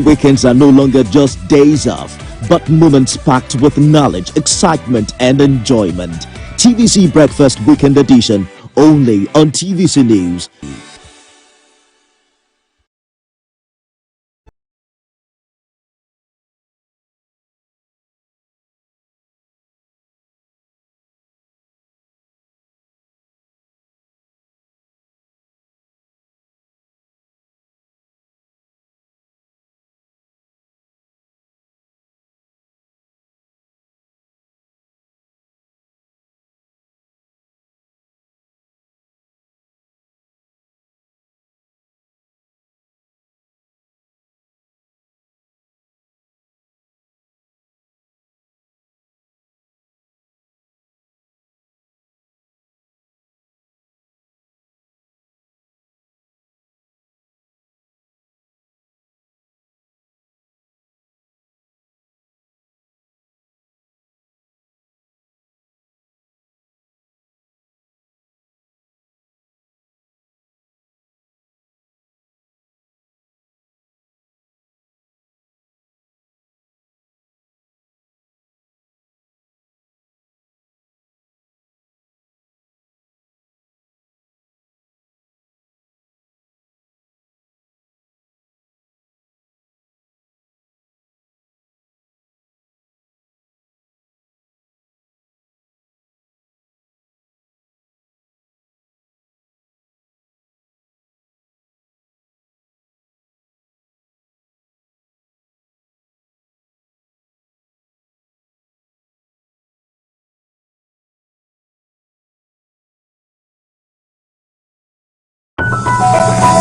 Weekends are no longer just days off, but moments packed with knowledge, excitement, and enjoyment. TVC Breakfast Weekend Edition, only on TVC News.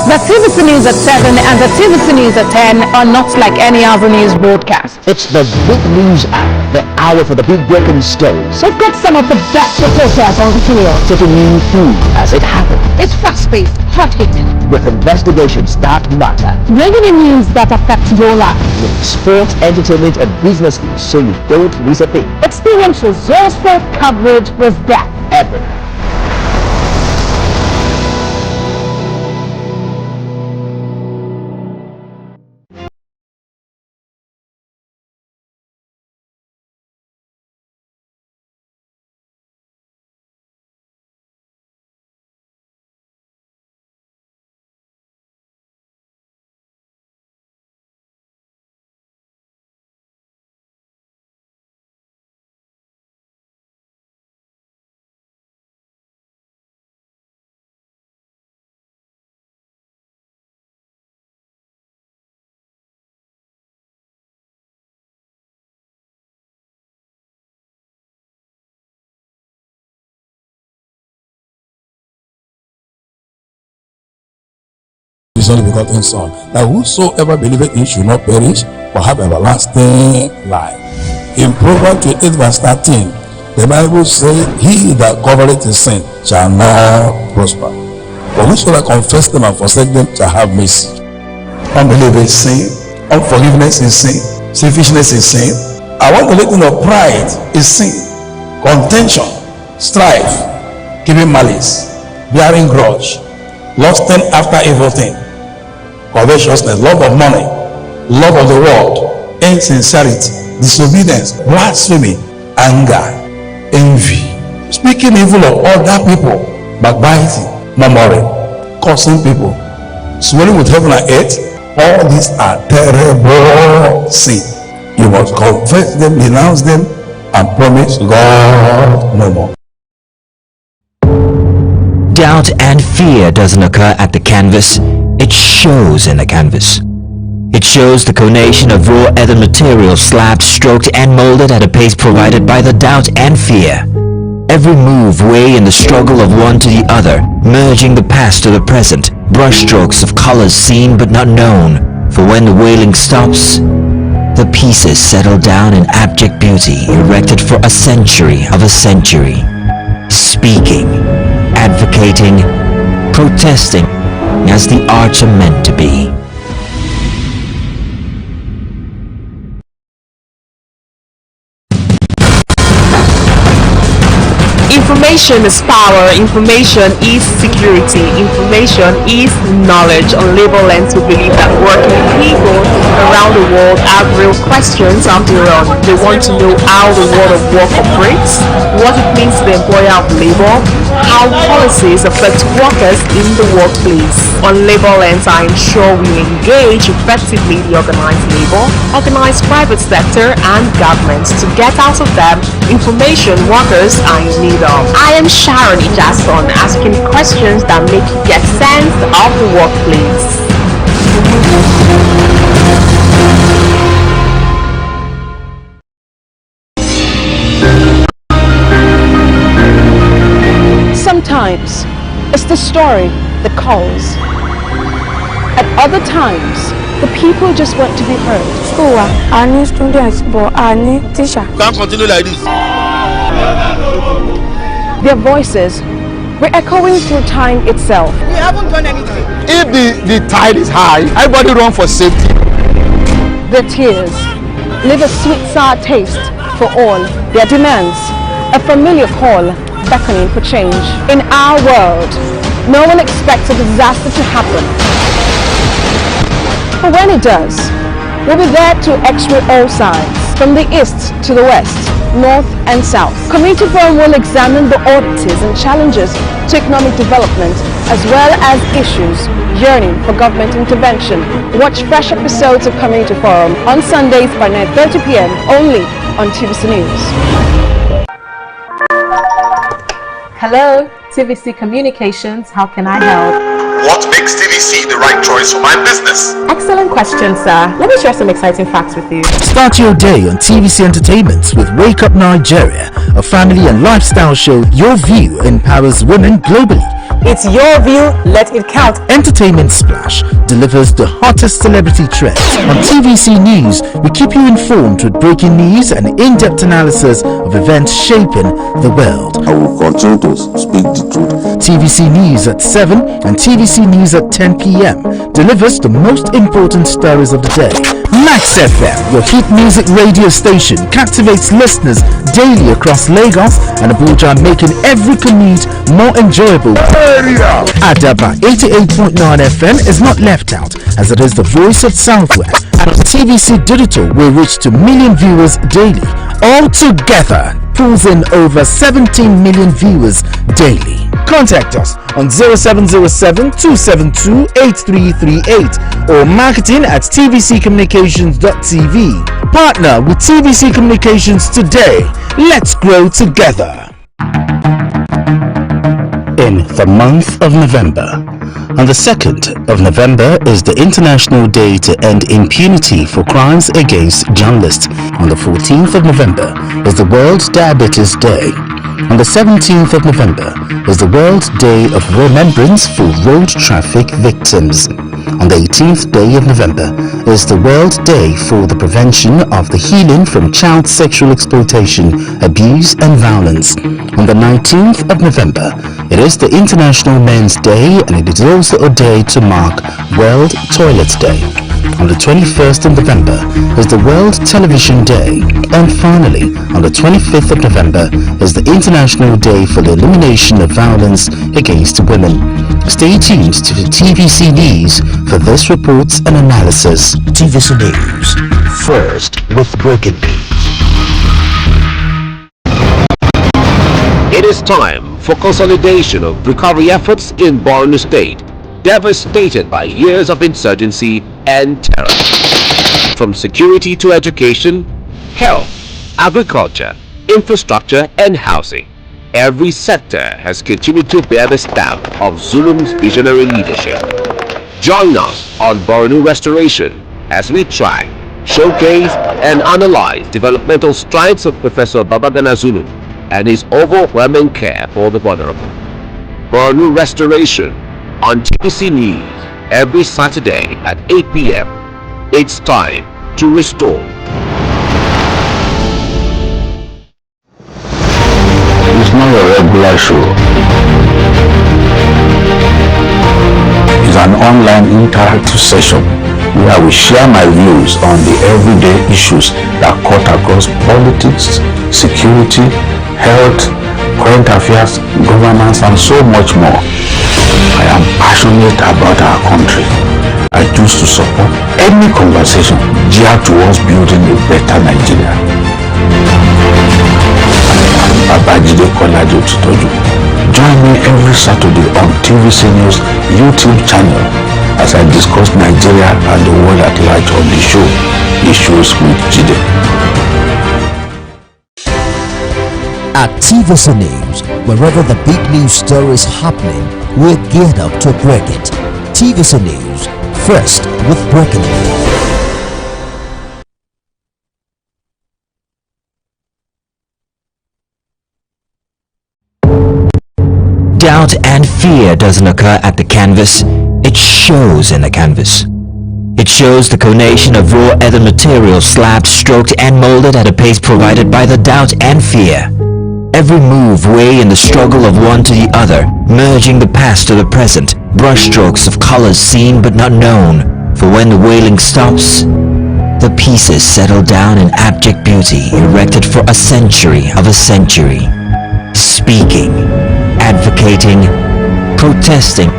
The TVC News at 7 and the TVC News at 10 are not like any other news broadcast. It's the big news hour, the hour for the big breaking stories. We've got some of the best reporters on video. Taking you through as it happens. It's fast-paced, hard-hitting, With investigations that matter. bringing in news that affect your life. With sports, entertainment and business news so you don't miss a thing. Experience resourceful coverage with depth. Ever. His only begotten Son, that whosoever believeth in him should not perish, but have everlasting life. In Proverbs 28 verse 13, the Bible says, he that covereth his sin shall not prosper, but whosoever confess them and forsake them shall have mercy. Unbelief is sin, unforgiveness is sin, selfishness is sin. I want to let you know, pride is sin, contention, strife, giving malice, bearing grudge, lusting after evil thing, covetousness, love of money, love of the world, insincerity, disobedience, blasphemy, anger, envy, speaking evil of other people, backbiting, murmuring, cursing people, swearing with heaven and earth. All these are terrible sins. You must confess them, denounce them, and promise God no more. Doubt and fear doesn't occur at the canvas, it shows in the canvas. It shows the conation of raw earthen material slabbed, stroked and molded at a pace provided by the doubt and fear. Every move way in the struggle of one to the other, merging the past to the present, brushstrokes of colors seen but not known. For when the wailing stops, the pieces settle down in abject beauty, erected for a century of a century. Speaking, advocating, protesting as the arts are meant to be. Information is power, information is security, information is knowledge. On Labor Lens, we believe that working people around the world have real questions of their own. They want to know how the world of work operates, what it means to the employer of labor, how policies affect workers in the workplace. On Labor Lens, I am sure we engage effectively the organized labor, organized private sector, and government to get out of them information workers are in need of. I am Sharon Ijason, asking questions that make you get sense of the workplace. Sometimes it's the story that calls. At other times, the people just want to be heard. School, I need students, but I need teacher. Can't continue like this. Their voices were echoing through time itself. We haven't done anything. If the tide is high, everybody run for safety. Their tears leave a sweet sour taste for all their demands, a familiar call beckoning for change. In our world, no one expects a disaster to happen. But when it does, we'll be there to x-ray all sides, from the east to the west, north and south. Community Forum will examine the oddities and challenges to economic development, as well as issues yearning for government intervention. Watch fresh episodes of Community Forum on Sundays by 9:30 p.m. only on TVC News. Hello, TVC Communications. How can I help? What makes TVC the right choice for my business? Excellent question, sir. Let me share some exciting facts with you. Start your day on TVC Entertainment with Wake Up Nigeria, a family and lifestyle show. Your view empowers women globally. It's your view, let it count. Entertainment Splash delivers the hottest celebrity trends. On TVC News, we keep you informed with breaking news and in-depth analysis of events shaping the world. I will continue to speak the truth. TVC News at 7 and TVC News at 10 p.m. delivers the most important stories of the day. Max FM, your hit music radio station, captivates listeners daily across Lagos and Abuja, making every commute more enjoyable. Adaba 88.9 FM is not left out, as it is the voice of Southwest. And on TVC Digital, we reach to million viewers daily. All together, pulls in over 17 million viewers daily. Contact us on 0707-272-8338 or marketing at tvccommunications.tv. Partner with TVC Communications today. Let's grow together. In the month of November, on the 2nd of November is the International Day to End Impunity for Crimes Against Journalists. On the 14th of November is the World Diabetes Day. On the 17th of November is the World Day of Remembrance for Road Traffic Victims. On the 18th day of November is the World Day for the Prevention of the Healing from Child Sexual Exploitation, Abuse and Violence. On the 19th of November, it is the International Men's Day, and it is also a day to mark World Toilet Day. On the 21st of November is the World Television Day. And finally, on the 25th of November is the International Day for the Elimination of Violence Against Women. Stay tuned to the TVC News for this report and analysis. TVC News, first with breaking news. It is time for consolidation of recovery efforts in Borno State, devastated by years of insurgency and terror. From security to education, health, agriculture, infrastructure and housing, every sector has continued to bear the stamp of Zulum's visionary leadership. Join us on Borno Restoration as we track, showcase and analyze developmental strides of Professor Babagana Zulum and his overwhelming care for the vulnerable. Borno Restoration on TVC News every Saturday at 8 p.m. It's time to restore. It's not a regular show. It's an online interactive session where we share my views on the everyday issues that cut across politics, security, health, current affairs, governance, and so much more. I am passionate about our country. I choose to support any conversation geared towards building a better Nigeria. I am Babajide Kolaji Otitoju. Join me every Saturday on TVC News YouTube channel as I discuss Nigeria and the world at large on the show, Issues with Jide. At TVC News, wherever the big news story is happening, we're geared up to break it. TVC News, first with breaking news. Doubt and fear doesn't occur at the canvas, it shows in the canvas. It shows the conation of raw ether material slabbed, stroked and molded at a pace provided by the doubt and fear. Every move way in the struggle of one to the other, merging the past to the present, brushstrokes of colors seen but not known, for when the wailing stops, the pieces settle down in abject beauty erected for a century of a century. Speaking, advocating, protesting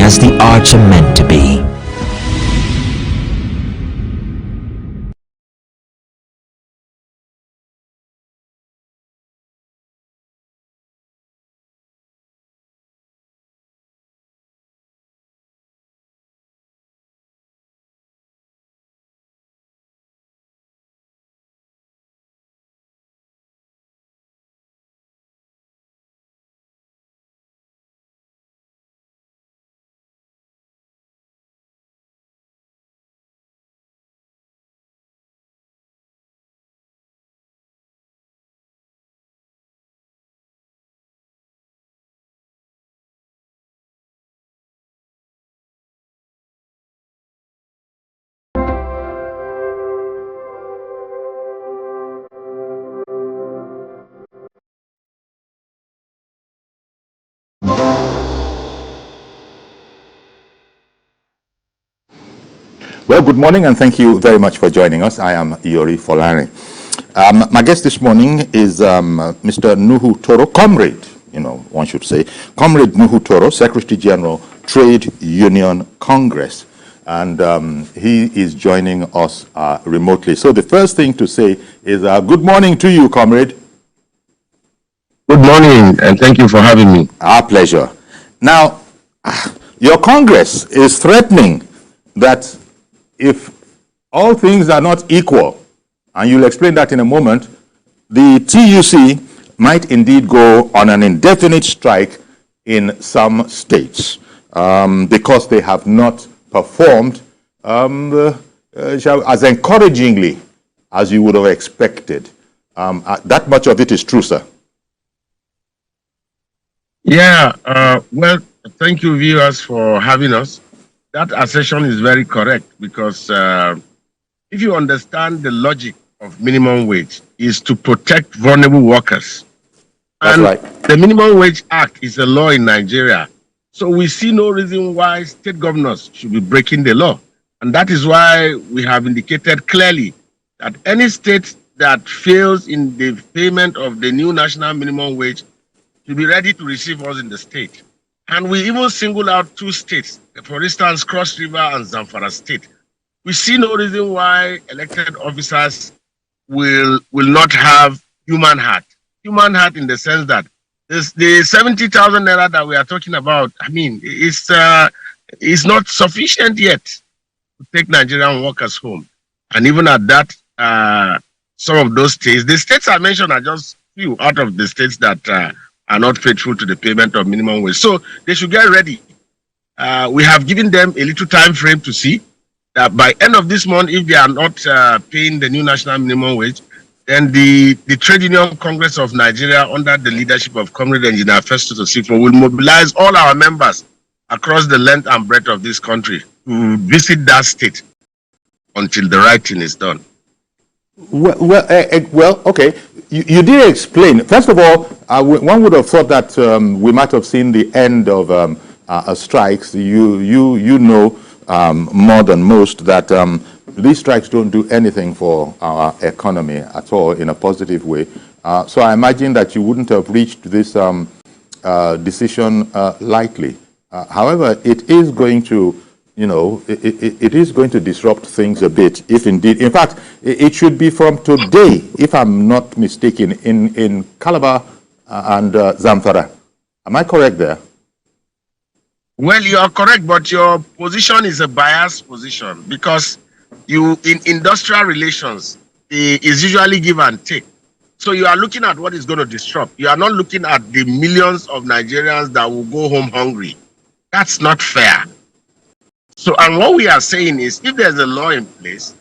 as the arts are meant to be. Well, good morning and thank you very much for joining us. I am Yori Folani. My guest this morning is Mr. Nuhu Toro, Comrade, one should say, Comrade Nuhu Toro, Secretary General, Trade Union Congress. And he is joining us remotely. So the first thing to say is good morning to you, Comrade. Good morning, and thank you for having me. Our pleasure. Now, your Congress is threatening that if all things are not equal, and you'll explain that in a moment, the TUC might indeed go on an indefinite strike in some states because they have not performed as encouragingly as you would have expected. That much of it is true, sir. Yeah, well, thank you, viewers, for having us. That assertion is very correct because if you understand the logic of minimum wage is to protect vulnerable workers. That's and right. The Minimum Wage Act is a law in Nigeria. So we see no reason why state governors should be breaking the law. And that is why we have indicated clearly that any state that fails in the payment of the new national minimum wage should be ready to receive us in the state. And we even single out 2 states, for instance, Cross River and Zamfara State. We see no reason why elected officers will not have human heart. Human heart in the sense that the 70,000 naira that we are talking about, I mean, it's not sufficient yet to take Nigerian workers home. And even at that, some of those states, the states I mentioned are just few out of the states that are not faithful to the payment of minimum wage. So they should get ready. We have given them a little time frame to see that by end of this month, if they are not paying the new national minimum wage, then the Trade Union Congress of Nigeria, under the leadership of Comrade Engineer Festus Osifo, will mobilize all our members across the length and breadth of this country to visit that state until the right thing is done. Well, okay. You did explain. First of all, one would have thought that we might have seen the end of strikes. You know more than most that these strikes don't do anything for our economy at all in a positive way. So I imagine that you wouldn't have reached this decision lightly. However, it is going to, it is going to disrupt things a bit, if indeed. In fact, it should be from today, if I'm not mistaken, in Calabar and Zamfara. Am I correct there? Well, you are correct, but your position is a biased position because in industrial relations, is usually give and take. So you are looking at what is going to disrupt. You are not looking at the millions of Nigerians that will go home hungry. That's not fair. So, and what we are saying is, if there's a law in place,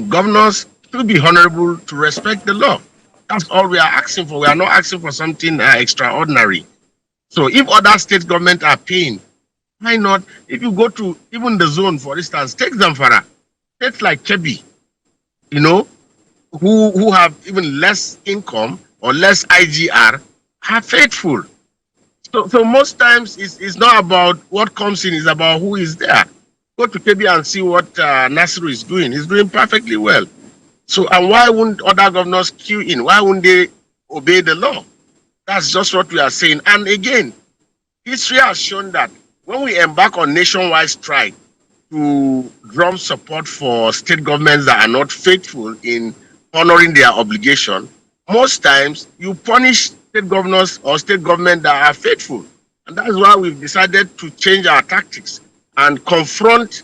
governors should be honorable to respect the law. That's all we are asking for. We are not asking for something extraordinary. So if other state governments are paying, why not? If you go to even the zone, for instance, take Zamfara, states like Kebbi, who have even less income or less IGR, are faithful. So most times it's not about what comes in, it's about who is there. Go to Kebbi and see what Nasiru is doing. He's doing perfectly well. So, and why wouldn't other governors queue in? Why wouldn't they obey the law? That's just what we are saying. And again, history has shown that when we embark on nationwide strike to drum support for state governments that are not faithful in honoring their obligation, most times you punish state governors or state government that are faithful. And that's why we've decided to change our tactics and confront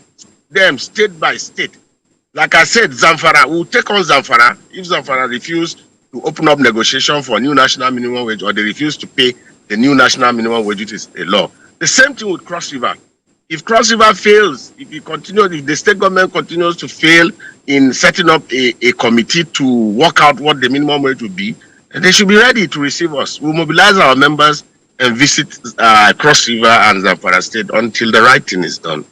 them state by state. Like I said, Zamfara, we'll take on Zamfara if Zamfara refuse to open up negotiation for new national minimum wage, or they refuse to pay the new national minimum wage, which is a law. The same thing with Cross River. If Cross River fails, if the state government continues to fail in setting up a committee to work out what the minimum wage will be, they should be ready to receive us. We'll mobilize our members and visit Cross River and Zamfara State until the right thing is done.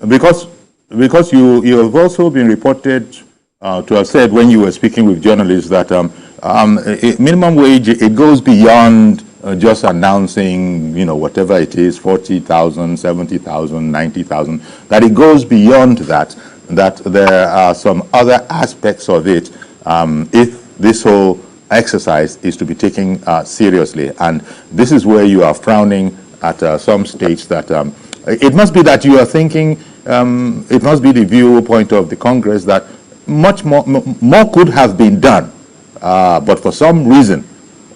Because you have also been reported to have said when you were speaking with journalists that minimum wage, it goes beyond just announcing, whatever it is, 40,000, 70,000, 90,000, that it goes beyond that there are some other aspects of it if this whole exercise is to be taken seriously. And this is where you are frowning at some states that it must be that you are thinking, it must be the viewpoint of the Congress that much more could have been done. But for some reason,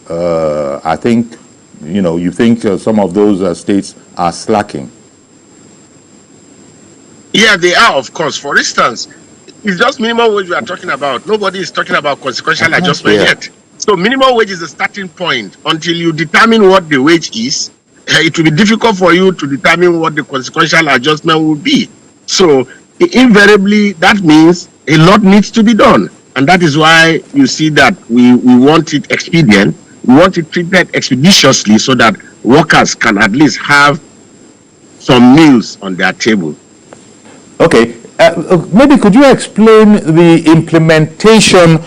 I think, you think some of those states are slacking. Yeah, they are, of course. For instance, it's just minimum wage we are talking about. Nobody is talking about consequential adjustment yet. So minimum wage is the starting point. Until you determine what the wage is, it will be difficult for you to determine what the consequential adjustment will be. So invariably, that means a lot needs to be done. And that is why you see that we want it expedient. We want it treated expeditiously so that workers can at least have some meals on their table. Okay, maybe could you explain the implementation,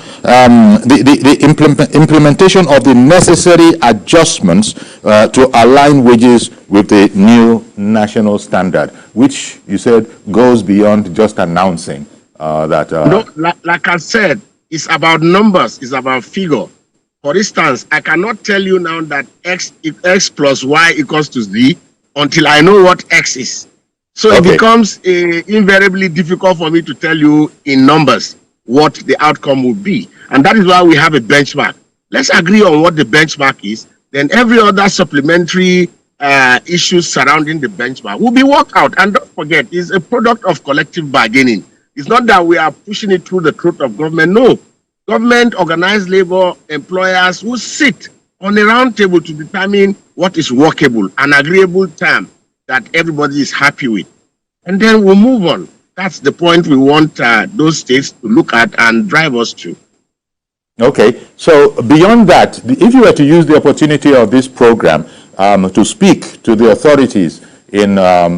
implementation of the necessary adjustments to align wages with the new national standard, which you said goes beyond just announcing that. No, like I said, it's about numbers, it's about figure. For instance, I cannot tell you now that if X plus Y equals to Z until I know what X is. So it becomes invariably difficult for me to tell you in numbers what the outcome will be. And that is why we have a benchmark. Let's agree on what the benchmark is. Then every other supplementary issues surrounding the benchmark will be worked out. And don't forget, it's a product of collective bargaining. It's not that we are pushing it through the throat of government. No. Government, organized labor, employers will sit on a round table to determine what is workable, an agreeable term that everybody is happy with. And then we'll move on. That's the point we want those states to look at and drive us to. Okay, so beyond that, if you were to use the opportunity of this program to speak to the authorities in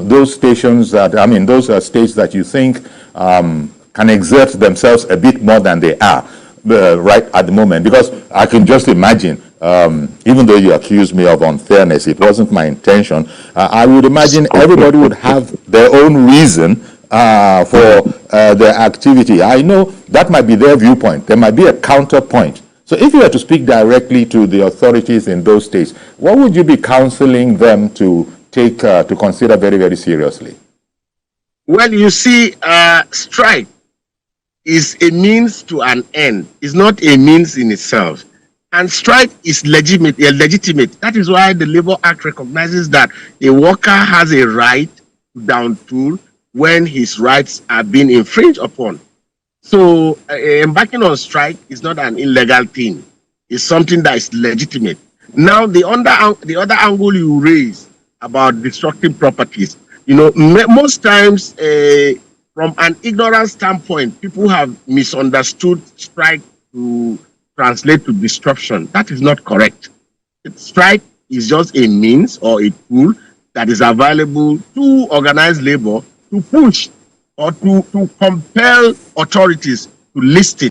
those stations that, those states that you think can exert themselves a bit more than they are right at the moment, because I can just imagine, even though you accuse me of unfairness, it wasn't my intention. I would imagine everybody would have their own reason for their activity. I know that might be their viewpoint. There might be a counterpoint So if you were to speak directly to the authorities in those states, what would you be counseling them to take, to consider very, very seriously? Well, you see, strike is a means to an end. It's not a means in itself. And strike is legitimate. That is why the Labour Act recognizes that a worker has a right to down tool when his rights are being infringed upon. So embarking on strike is not an illegal thing. It's something that is legitimate. Now, the other angle you raise about destructing properties, you know, most times from an ignorant standpoint, people have misunderstood strike to translate to disruption. That is not correct. Strike is just a means or a tool that is available to organized labor to push or to compel authorities to listen.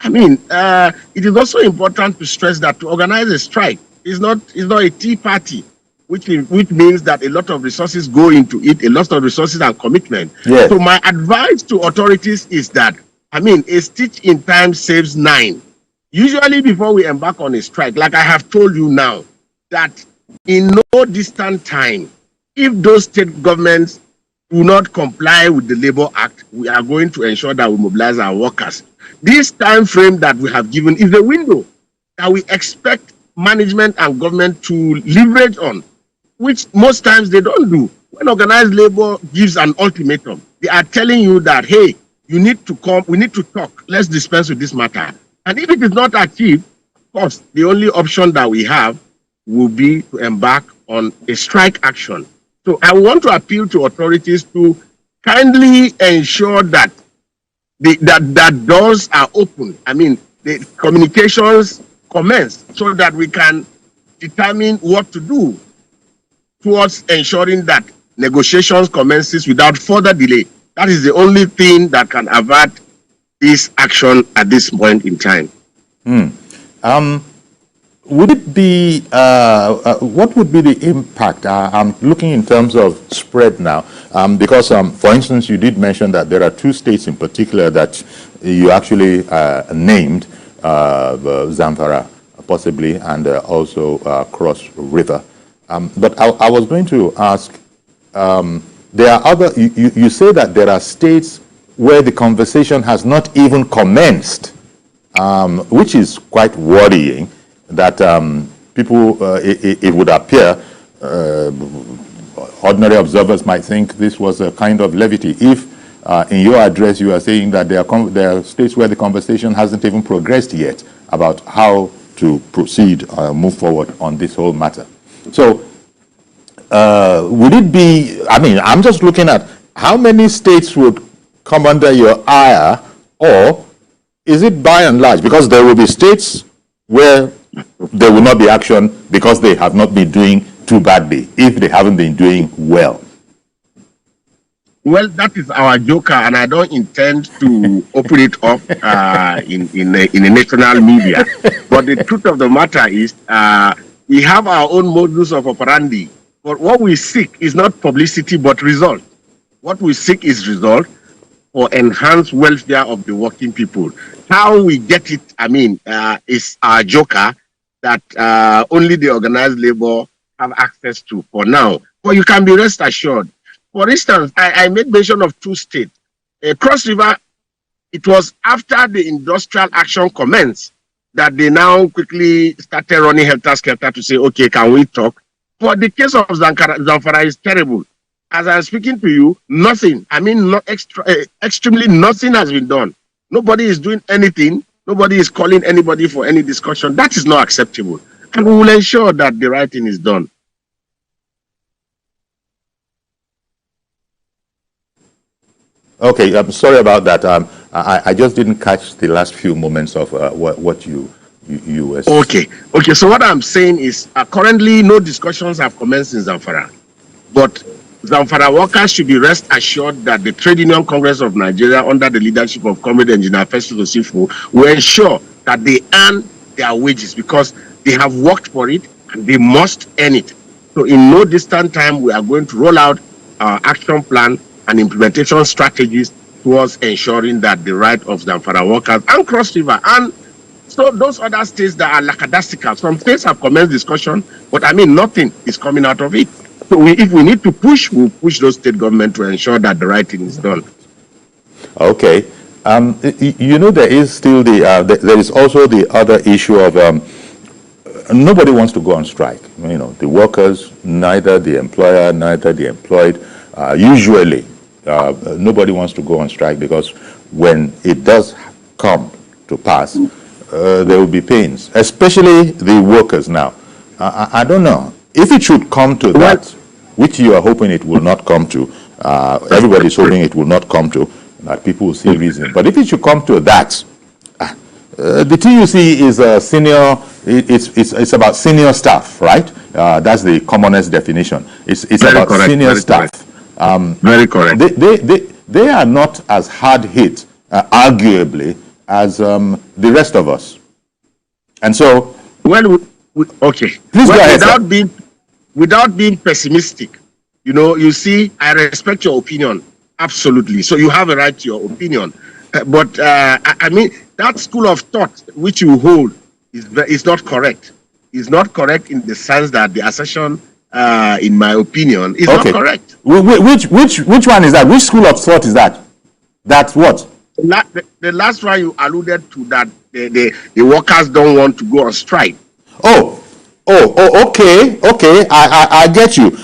I mean, it is also important to stress that to organize a strike is not a tea party, which means that a lot of resources go into it, a lot of resources and commitment. Yes. So my advice to authorities is that, I mean, a stitch in time saves 9. Usually before we embark on a strike, like I have told you now, that in no distant time, if those state governments do not comply with the Labour Act, we are going to ensure that we mobilize our workers. This time frame that we have given is the window that we expect management and government to leverage on, which most times they don't do. When organized labor gives an ultimatum, they are telling you that, hey, you need to come, we need to talk, let's dispense with this matter. And if it is not achieved, of course, the only option that we have will be to embark on a strike action. So I want to appeal to authorities to kindly ensure that that doors are open. I mean, the communications commence so that we can determine what to do towards ensuring that negotiations commences without further delay. That is the only thing that can avert this action at this point in time. Would it be, what would be the impact? I'm looking in terms of spread now, because, for instance, you did mention that there are 2 states in particular that you actually named, Zamfara, possibly, and also Cross River. But I was going to ask, there are other, you say that there are states where the conversation has not even commenced, which is quite worrying. That people, it would appear, ordinary observers might think this was a kind of levity. If in your address you are saying that there are states where the conversation hasn't even progressed yet about how to proceed, move forward on this whole matter. So would it be, I mean, I'm just looking at how many states would come under your ire, or is it by and large? Because there will be states where there will not be action because they have not been doing too badly, if they haven't been doing well. Well, that is our joker, and I don't intend to open it up in the national media. But the truth of the matter is, we have our own modus of operandi. But what we seek is not publicity, but result. What we seek is result for enhanced welfare of the working people. How we get it, I mean, is our joker that only the organized labor have access to for now. But you can be rest assured. For instance, I made mention of 2 states. Cross River, it was after the industrial action commenced that they now quickly started running helter-skelter to say, okay, can we talk? For the case of Zamfara is terrible. As I'm speaking to you, nothing, I mean, extremely nothing has been done. Nobody is doing anything. Nobody is calling anybody for any discussion. That is not acceptable. And we will ensure that the right thing is done. Okay, I'm sorry about that. I just didn't catch the last few moments of what you were saying. Okay, so what I'm saying is currently no discussions have commenced in Zamfara. But Zamfara workers should be rest assured that the Trade Union Congress of Nigeria, under the leadership of Comrade Engineer Festus Osifo, will ensure that they earn their wages because they have worked for it and they must earn it. So in no distant time, we are going to roll out our action plan and implementation strategies towards ensuring that the right of Zamfara workers and Cross River and So those other states that are lackadaisical, some states have commenced discussion, but I mean, nothing is coming out of it. So if we need to push, we'll push those state government to ensure that the right thing is done. Okay. You know, there is still there is also the other issue of nobody wants to go on strike. You know, the workers, neither the employer, neither the employed. Usually, nobody wants to go on strike because when it does come to pass, there will be pains, especially the workers now. I don't know. If it should come to that, which you are hoping it will not come to, everybody's hoping it will not come to, that people will see reason. But if it should come to that, the TUC is a senior, it's about senior staff, right? That's the commonest definition. It's about correct, senior staff. Very correct. They are not as hard hit, arguably, as the rest of us. And so... Well, okay. Please go ahead, without being pessimistic, you know, you see, I respect your opinion, absolutely. So you have a right to your opinion. But I mean, that school of thought which you hold is not correct. It's not correct in the sense that the assertion, in my opinion, is not correct. Which one is that? Which school of thought is that? That's what? The last one you alluded to, that the workers don't want to go on strike. Okay. I get you.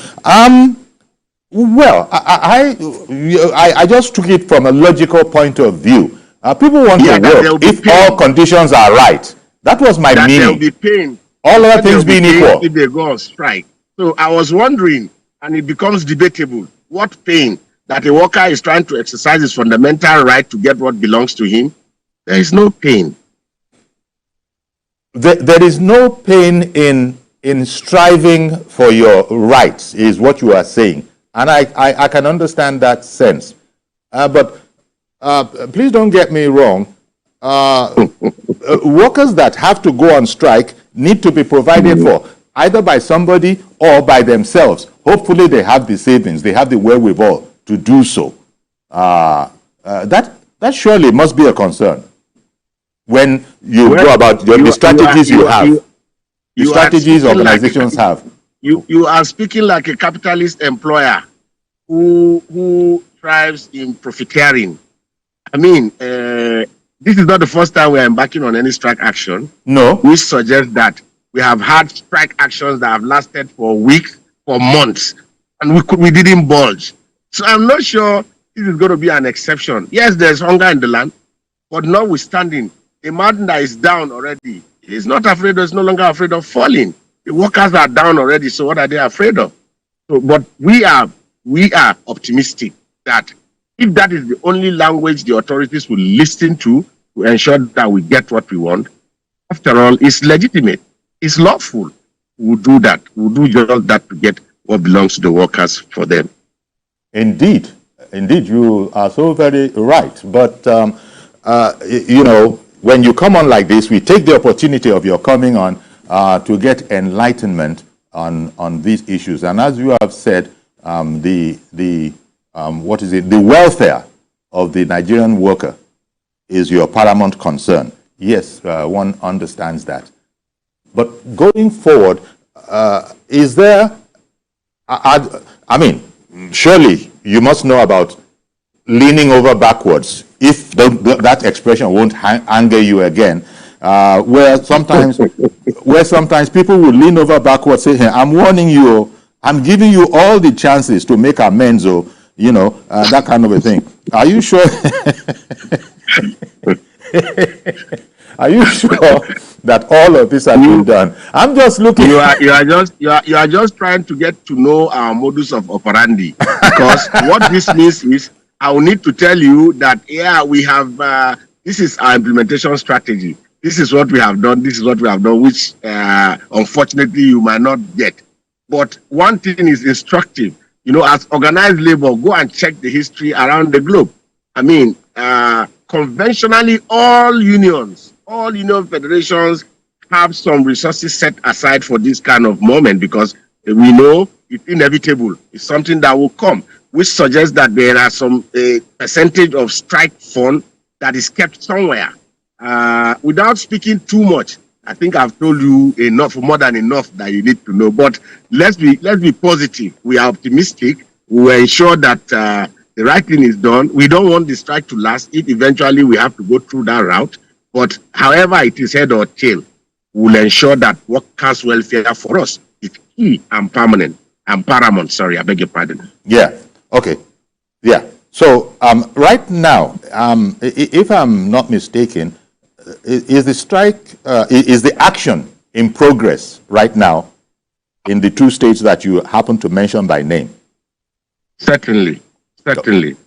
Well, I just took it from a logical point of view. People want to work if all conditions are right. That was my meaning. There will be pain. All other things being equal. If they go on strike. So I was wondering, and it becomes debatable, what pain that a worker is trying to exercise his fundamental right to get what belongs to him. There is no pain. There is no pain in striving for your rights, is what you are saying. And I can understand that sense. But please don't get me wrong. Workers that have to go on strike need to be provided for, either by somebody or by themselves. Hopefully they have the savings, they have the wherewithal to do so. That surely must be a concern when you go about the strategies you have. The strategies organizations have. You are speaking like a capitalist employer who thrives in profiteering. I mean, this is not the first time we are embarking on any strike action. No. We suggest that we have had strike actions that have lasted for weeks, for months, and we didn't budge. So I'm not sure this is going to be an exception. Yes, there's hunger in the land, but notwithstanding, a man that is down already is not afraid, is no longer afraid of falling. The workers are down already, so what are they afraid of? So, but we are optimistic that if that is the only language the authorities will listen to ensure that we get what we want, after all, it's legitimate, it's lawful. We'll do that. We'll do just that to get what belongs to the workers for them. Indeed, you are so very right. But, you know, when you come on like this, we take the opportunity of your coming on to get enlightenment on these issues. And as you have said, the welfare of the Nigerian worker is your paramount concern. Yes, one understands that. But going forward, is there, I mean, surely you must know about leaning over backwards, if that expression won't anger you again, where sometimes people will lean over backwards, say, hey, I'm warning you, I'm giving you all the chances to make amends, or, you know, that kind of a thing. Are you sure? Are you sure that all of this has been done? I'm just looking. You are just trying to get to know our modus of operandi, because what this means is I will need to tell you that we have this is our implementation strategy. This is what we have done. This is what we have done, which unfortunately you might not get. But one thing is instructive. You know, as organized labor, go and check the history around the globe. I mean, conventionally, all union federations have some resources set aside for this kind of moment, because we know it's inevitable. It's something that will come, which suggests that there are some percentage of strike fund that is kept somewhere. without speaking too much, I think I've told you enough, more than enough that you need to know. But let's be positive. We are optimistic. We will ensure that the right thing is done. We don't want the strike to last. If eventually we have to go through that route, but however it is head or tail, we will ensure that workers' welfare for us is key and permanent and paramount. Sorry, I beg your pardon. Yeah. Okay. Yeah. So right now, if I'm not mistaken, is the strike, is the action in progress right now in the two states that you happen to mention by name? Certainly.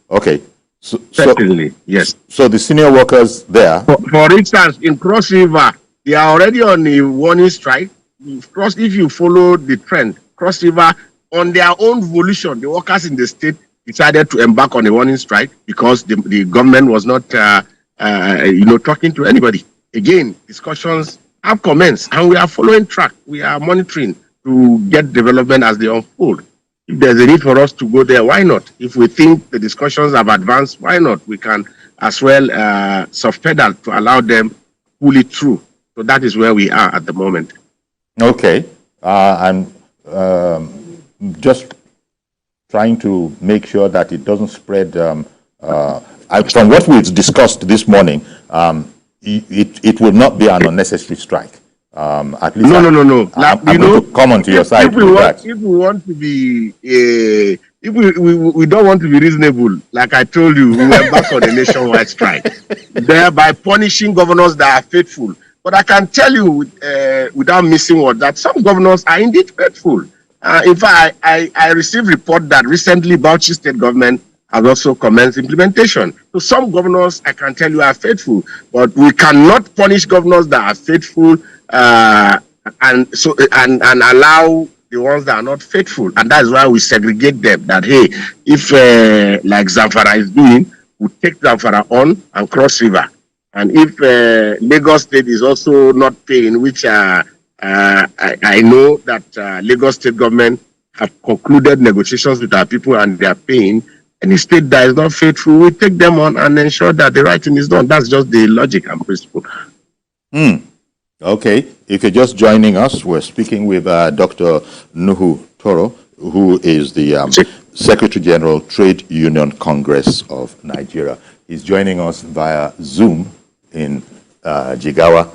Okay. Certainly, yes. So the senior workers there. For instance, in Cross River, they are already on a warning strike. If you follow the trend, Cross River, on their own volition, the workers in the state decided to embark on a warning strike because the government was not, talking to anybody. Again, discussions have commenced, and we are following track. We are monitoring to get development as they unfold. If there's a need for us to go there, why not? If we think the discussions have advanced, why not? We can as well soft pedal to allow them pull it through. So that is where we are at the moment. Okay. I'm just trying to make sure that it doesn't spread. From what we've discussed this morning, it will not be an unnecessary strike. At least no. I'm going to come onto your side. If we want to be, if we don't want to be reasonable, like I told you, we were back on a nationwide strike, thereby punishing governors that are faithful. But I can tell you, without missing word, that some governors are indeed faithful. In fact, I received report that recently Bauchi State government has also commenced implementation. So some governors, I can tell you, are faithful, but we cannot punish governors that are faithful and allow the ones that are not faithful. And that's why we segregate them. That hey, if like Zamfara is doing, we take Zamfara on and Cross River. And if Lagos State is also not paying, which I know that Lagos State government have concluded negotiations with our people and they are paying. Any state that is not faithful, we take them on and ensure that the right thing is done. That's just the logic and principle. Okay. If you're just joining us, we're speaking with Dr. Nuhu Toro, who is the Secretary General, Trade Union Congress of Nigeria. He's joining us via Zoom in Jigawa.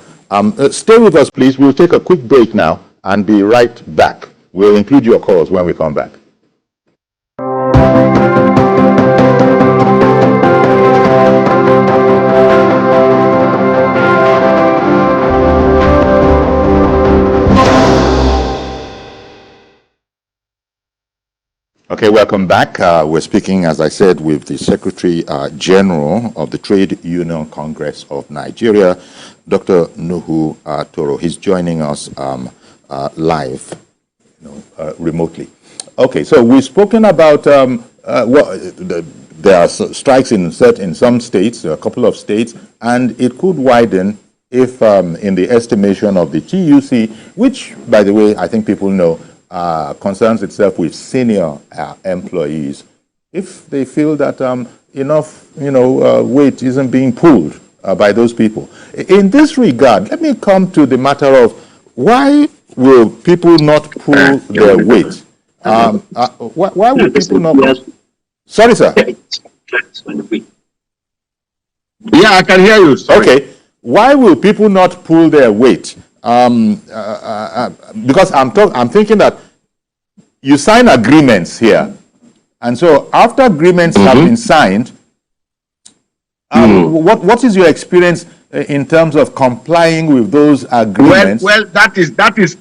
Stay with us, please. We'll take a quick break now and be right back. We'll include your calls when we come back. Okay, welcome back. We're speaking, as I said, with the Secretary General of the Trade Union Congress of Nigeria, Dr. Nuhu Toro. He's joining us live, remotely. Okay, so we've spoken about there are strikes in some states, a couple of states, and it could widen if, in the estimation of the TUC, which, by the way, I think people know, concerns itself with senior employees, if they feel that enough, weight isn't being pulled by those people. In this regard, let me come to the matter of why will people not pull their weight? Why will people not? Sorry, sir. Yeah, I can hear you. Sorry. Okay. Why will people not pull their weight? Because I'm thinking that you sign agreements here, and so after agreements have been signed, what is your experience in terms of complying with those agreements? Well, that is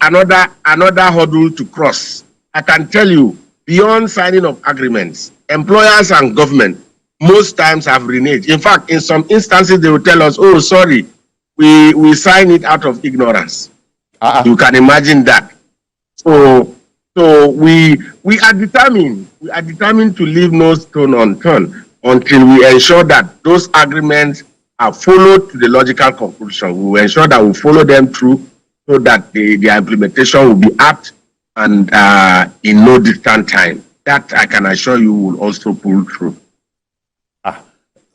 another hurdle to cross. I can tell you, beyond signing of agreements, employers and government most times have reneged. In fact, in some instances, they will tell us, "Oh, sorry, we sign it out of ignorance." You can imagine that. So we are determined to leave no stone unturned until we ensure that those agreements are followed to the logical conclusion. We will ensure that we follow them through so that their implementation will be apt and in no distant time. That I can assure you will also pull through.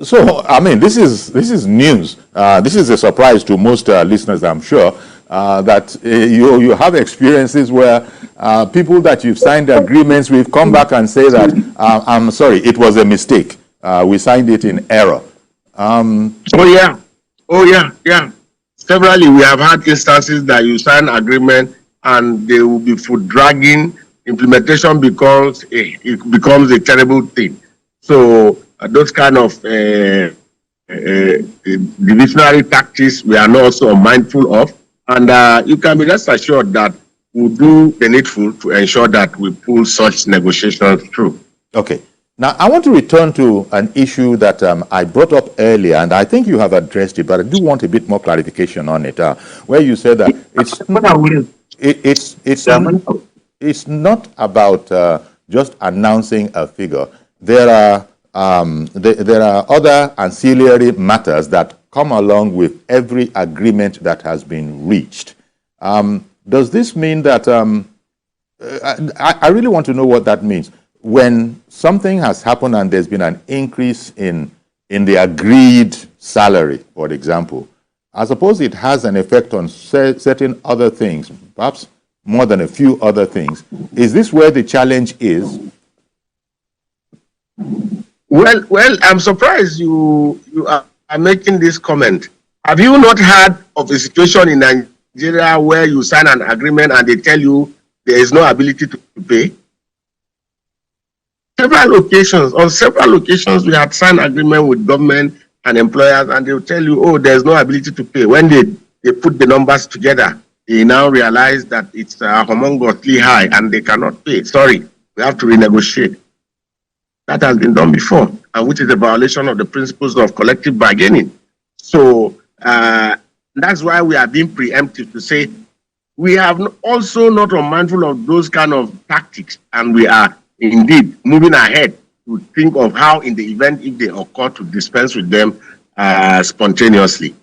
So, I mean, this is news. This is a surprise to most listeners, I'm sure, that you have experiences where people that you've signed agreements with come back and say that, I'm sorry, it was a mistake. We signed it in error. Oh, yeah. Severally, we have had instances that you sign agreement and they will be foot dragging. Implementation becomes a terrible thing. So those kind of divisionary tactics we are not also mindful of, and you can be rest assured that we'll do the needful to ensure that we pull such negotiations through. Okay. Now, I want to return to an issue that I brought up earlier, and I think you have addressed it, but I do want a bit more clarification on it, where you said that it's not about just announcing a figure. There are other ancillary matters that come along with every agreement that has been reached. Does this mean that, I really want to know what that means. When something has happened and there's been an increase in the agreed salary, for example, I suppose it has an effect on certain other things, perhaps more than a few other things. Is this where the challenge is? Well, I'm surprised you are making this comment. Have you not heard of a situation in Nigeria where you sign an agreement and they tell you there is no ability to pay? On several occasions, we had signed agreement with government and employers, and they will tell you, oh, there's no ability to pay. When they put the numbers together, they now realize that it's humongously high and they cannot pay. Sorry, we have to renegotiate. That has been done before, and which is a violation of the principles of collective bargaining. So that's why we are being preemptive to say we have also not unmindful of those kind of tactics, and we are indeed moving ahead to think of how, in the event if they occur, to dispense with them spontaneously.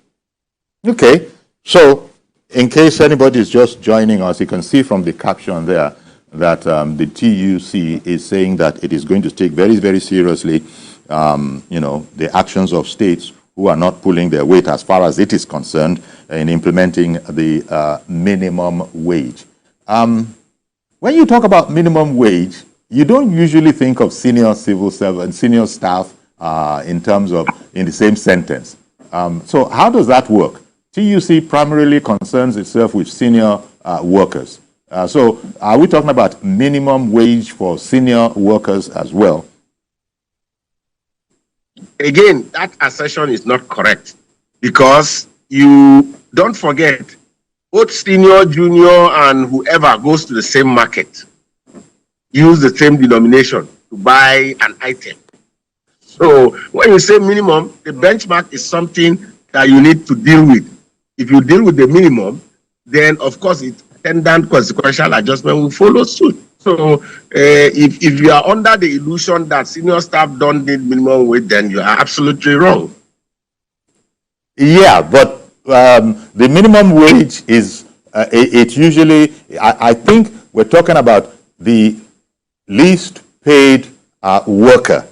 Okay, so in case anybody is just joining us, you can see from the caption there that the TUC is saying that it is going to take very, very seriously, the actions of states who are not pulling their weight as far as it is concerned in implementing the minimum wage. When you talk about minimum wage, you don't usually think of senior civil servants, senior staff in the same sentence. So how does that work? TUC primarily concerns itself with senior workers. So are we talking about minimum wage for senior workers as well? Again, that assertion is not correct, because you don't forget, both senior, junior, and whoever goes to the same market use the same denomination to buy an item. So when you say minimum, the benchmark is something that you need to deal with. If you deal with the minimum, then of course its attendant consequential adjustment will follow suit. So if you are under the illusion that senior staff don't need minimum wage, then you are absolutely wrong. Yeah, but the minimum wage is, it usually, I think we're talking about the least paid worker.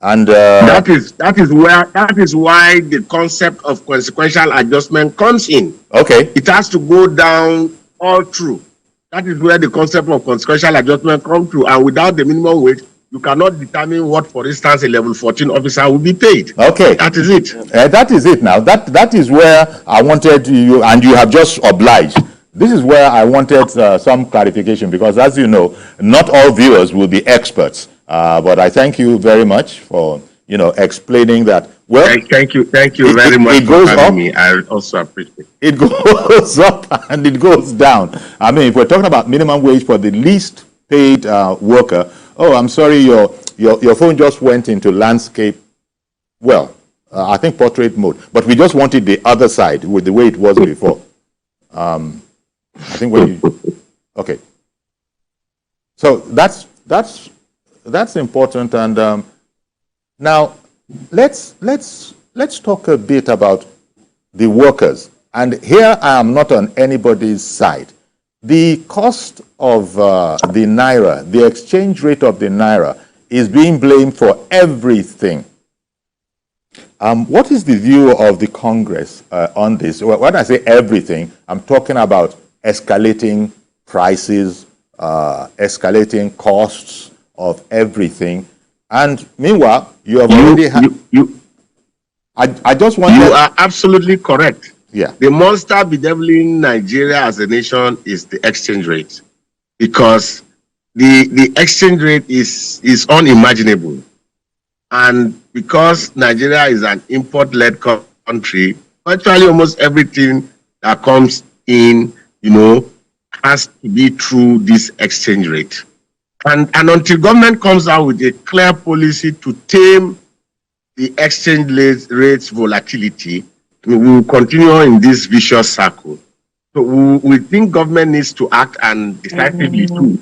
And that is why the concept of consequential adjustment comes in. Okay. It has to go down all through. That is where the concept of consequential adjustment comes through. And without the minimum wage, you cannot determine what, for instance, a level 14 officer will be paid. Okay. That is it. That is it now. That is where I wanted you, and you have just obliged. This is where I wanted some clarification, because as you know, not all viewers will be experts. But I thank you very much for, explaining that. Well, thank you very much for having me. I also appreciate it. It goes up and it goes down. I mean, if we're talking about minimum wage for the least paid worker, oh, I'm sorry, your phone just went into landscape. Well, I think portrait mode, but we just wanted the other side with the way it was before. I think when you, okay. So that's important. And now let's talk a bit about the workers. And here I am not on anybody's side. The cost of the naira, the exchange rate of the naira, is being blamed for everything. What is the view of the Congress on this? When I say everything, I'm talking about escalating prices, escalating costs of everything. And meanwhile, you have already had... I just want You are absolutely correct. Yeah. The monster bedeviling Nigeria as a nation is the exchange rate, because the exchange rate is unimaginable. And because Nigeria is an import-led country, virtually almost everything that comes in, has to be through this exchange rate. And until government comes out with a clear policy to tame the exchange rates volatility, we will continue in this vicious circle. So we think government needs to act, and decisively too,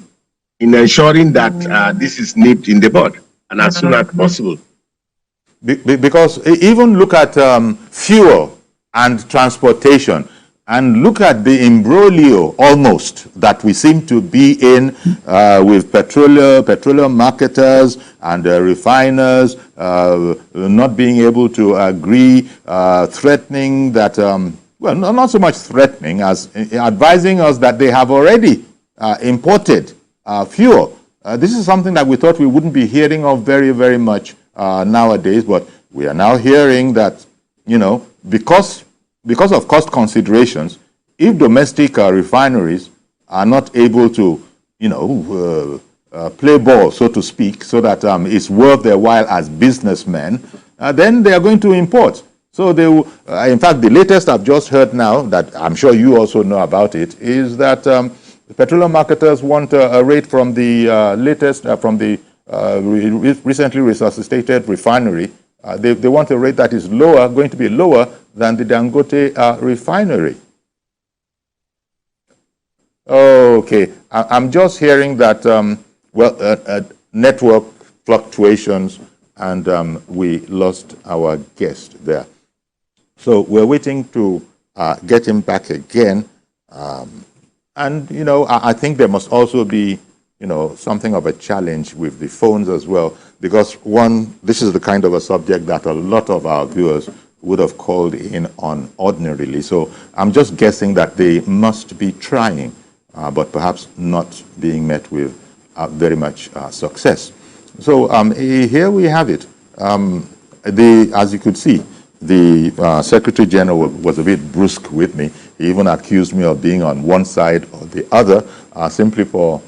in ensuring that this is nipped in the bud, and as soon as possible. Because even look at fuel and transportation, and look at the imbroglio almost that we seem to be in with petroleum marketers and refiners not being able to agree, threatening that, well, not so much threatening as advising us that they have already imported fuel. This is something that we thought we wouldn't be hearing of very, very much nowadays, but we are now hearing that, because of cost considerations, if domestic refineries are not able to, play ball, so to speak, so that it's worth their while as businessmen, then they are going to import. So they will, in fact, the latest I've just heard now, that I'm sure you also know about it, is that the petroleum marketers want a rate from the recently resuscitated refinery. They want a rate that is lower, going to be lower than the Dangote refinery. Okay, I'm just hearing that, network fluctuations, and we lost our guest there. So we're waiting to get him back again. And, I think there must also be, something of a challenge with the phones as well, because this is the kind of a subject that a lot of our viewers would have called in on ordinarily. So I'm just guessing that they must be trying, but perhaps not being met with very much success. So here we have it. As you could see, the Secretary General was a bit brusque with me. He even accused me of being on one side or the other, simply for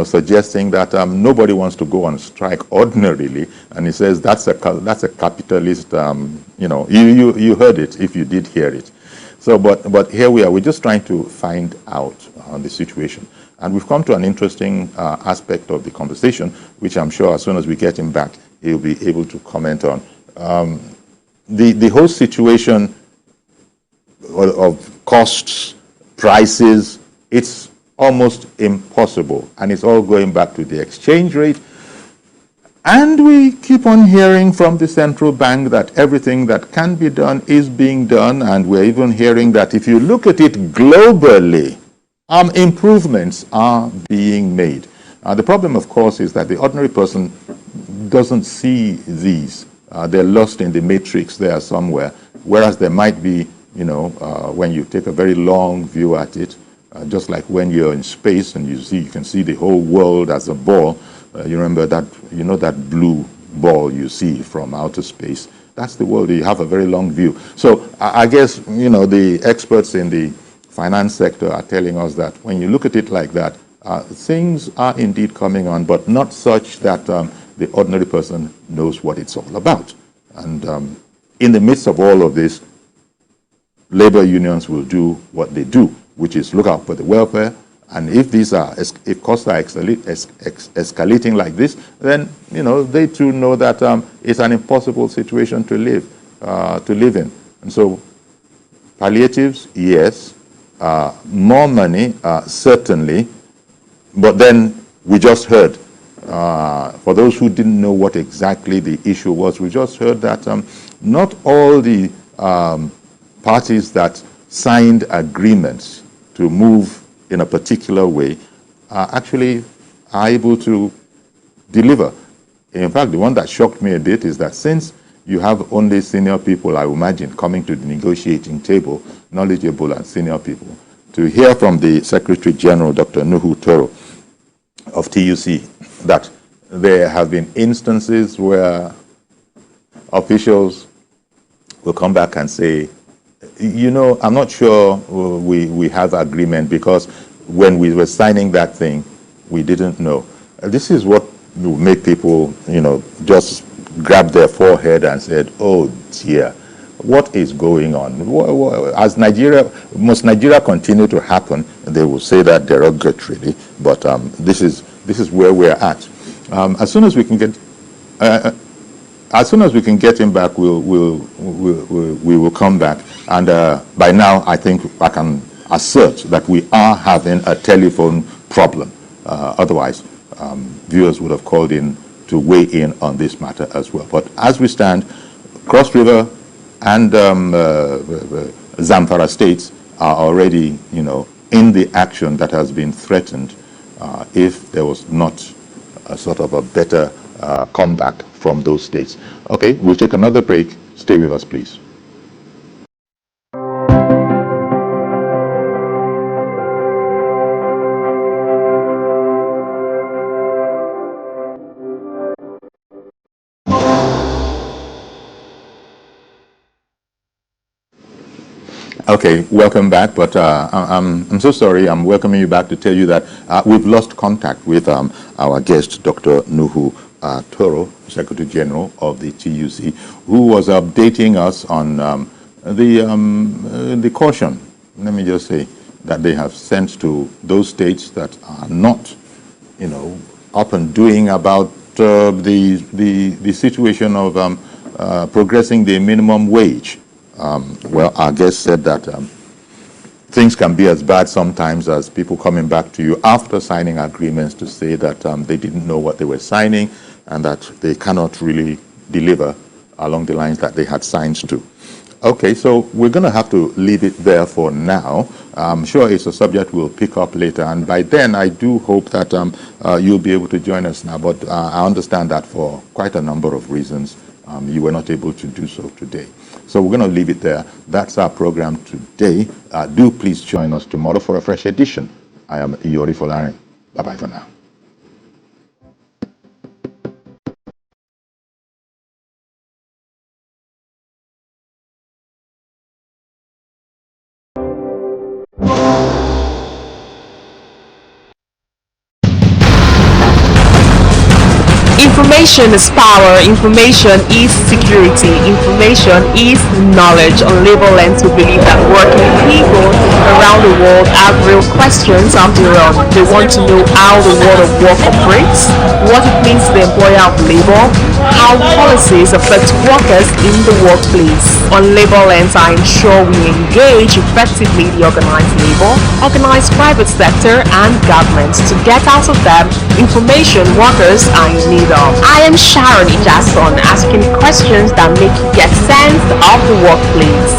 suggesting that nobody wants to go on strike ordinarily, and he says that's a capitalist. You heard it if you did hear it. So, but here we are. We're just trying to find out the situation, and we've come to an interesting aspect of the conversation, which I'm sure as soon as we get him back, he'll be able to comment on. The whole situation of costs, prices, it's almost impossible, and it's all going back to the exchange rate. And we keep on hearing from the central bank that everything that can be done is being done, and we're even hearing that if you look at it globally, improvements are being made. The problem, of course, is that the ordinary person doesn't see these. They're lost in the matrix there somewhere, whereas there might be, when you take a very long view at it, just like when you're in space and you can see the whole world as a ball. You remember that, that blue ball you see from outer space. That's the world. You have a very long view. So I guess, the experts in the finance sector are telling us that when you look at it like that, things are indeed coming on, but not such that the ordinary person knows what it's all about. And in the midst of all of this, labor unions will do what they do, which is look out for the welfare. And if if costs are escalating like this, then they too know that it's an impossible situation to live in. And so, palliatives, yes, more money, certainly. But then we just heard, for those who didn't know what exactly the issue was, we just heard that not all the parties that signed agreements to move in a particular way actually are able to deliver. In fact, the one that shocked me a bit is that since you have only senior people, I imagine, coming to the negotiating table, knowledgeable and senior people. To hear from the Secretary General, Dr. Nuhu Toro of TUC, that there have been instances where officials will come back and say, you know, I'm not sure we have agreement because when we were signing that thing, we didn't know. This is what will make people, you know, just grab their forehead and said, oh dear, what is going on? As Nigeria, must Nigeria continue to happen? They will say that derogatorily, but this is where we're at. As soon as we can get him back, we will come back. And by now, I think I can assert that we are having a telephone problem. Otherwise, viewers would have called in to weigh in on this matter as well. But as we stand, Cross River and Zamfara states are already, you know, in the action that has been threatened if there was not a sort of a better comeback from those states. Okay, we'll take another break. Stay with us, please. Okay, welcome back, but I'm so sorry. I'm welcoming you back to tell you that we've lost contact with our guest, Dr. Nuhu Toro, Secretary General of the TUC, who was updating us on the caution, let me just say, that they have sent to those states that are not, you know, up and doing about the situation of progressing the minimum wage. Well, our guest said that things can be as bad sometimes as people coming back to you after signing agreements to say that they didn't know what they were signing and that they cannot really deliver along the lines that they had signed to. Okay, so we're going to have to leave it there for now. I'm sure it's a subject we'll pick up later, and by then I do hope that you'll be able to join us now, but I understand that for quite a number of reasons you were not able to do so today. So we're going to leave it there. That's our program today. Do please join us tomorrow for a fresh edition. I am Iyori Folari. Bye-bye for now. Information is power, information is security, information is knowledge. Unlabeled to believe that working people around the world have real questions of their own. They want to know how the world of work operates, what it means to the employer of labor, how policies affect workers in the workplace. Unlabeled, I ensure we engage effectively the organized labor, organized private sector, and government to get out of them information workers are in need of. I am Sharon Ijason, asking questions that make you get sense of the workplace.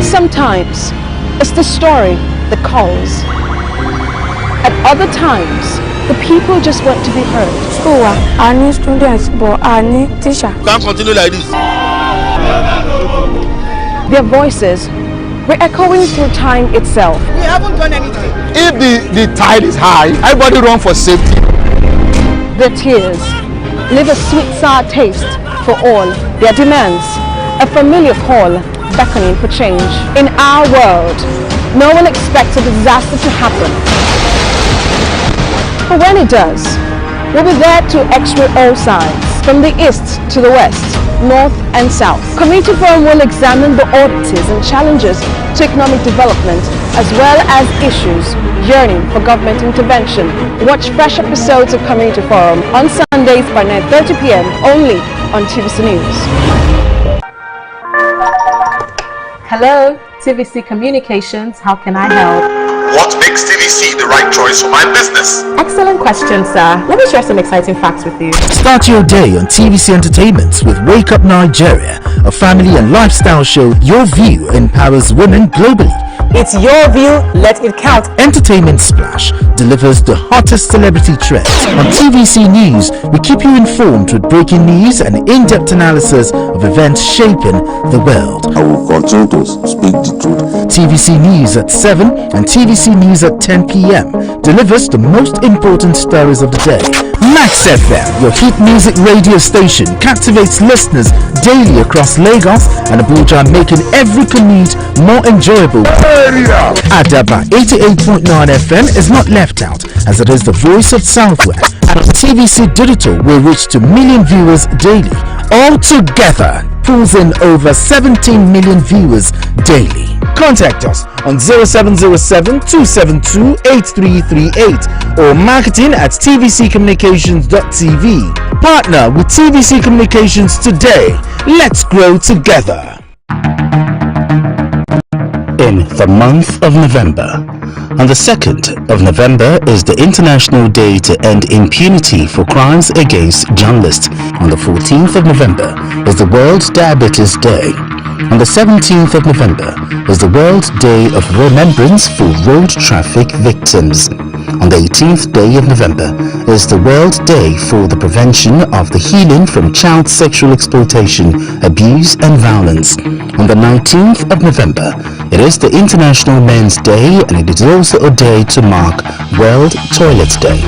Sometimes it's the story that calls. At other times, the people just want to be heard. School, I need students, but I need teacher. Can't continue like this. Their voices were echoing through time itself. We haven't done anything. If the tide is high, everybody run for safety. Their tears leave a sweet sour taste for all their demands, a familiar call beckoning for change. In our world, no one expects a disaster to happen. But when it does, we'll be there to x-ray all sides, from the east to the west, north and south. Committee Forum will examine the oddities and challenges to economic development, as well as issues yearning for government intervention. Watch fresh episodes of Committee Forum on Sundays by 9:30 p.m. only on TVC News. Hello, TVC Communications, how can I help? What makes TVC the right choice for my business? Excellent question, sir. Let me share some exciting facts with you. Start your day on TVC Entertainment with Wake Up Nigeria, a family and lifestyle show. Your view empowers women globally. It's your view, let it count. Entertainment Splash delivers the hottest celebrity trends. On TVC News, we keep you informed with breaking news and in-depth analysis of events shaping the world. I will continue to speak the truth. TVC News at 7 and TVC News at 10 p.m. delivers the most important stories of the day. Max FM, your hit music radio station, captivates listeners daily across Lagos and Abuja, making every commute more enjoyable. Adaba 88.9 FM is not left out, as it is the voice of Southwest. And on TVC Digital, we reach to million viewers daily. All together, pulls in over 17 million viewers daily. Contact us on 0707-272-8338 or marketing@tvccommunications.tv. Partner with TVC Communications today. Let's grow together. In the month of November. On the 2nd of November is the International Day to End Impunity for Crimes Against Journalists. On the 14th of November is the World Diabetes Day. On the 17th of November is the World Day of Remembrance for Road Traffic Victims. On the 18th day of November is the World Day for the Prevention of the Healing from Child Sexual Exploitation, Abuse and Violence. On the 19th of November, it is the International Men's Day, and it is also a day to mark World Toilet Day.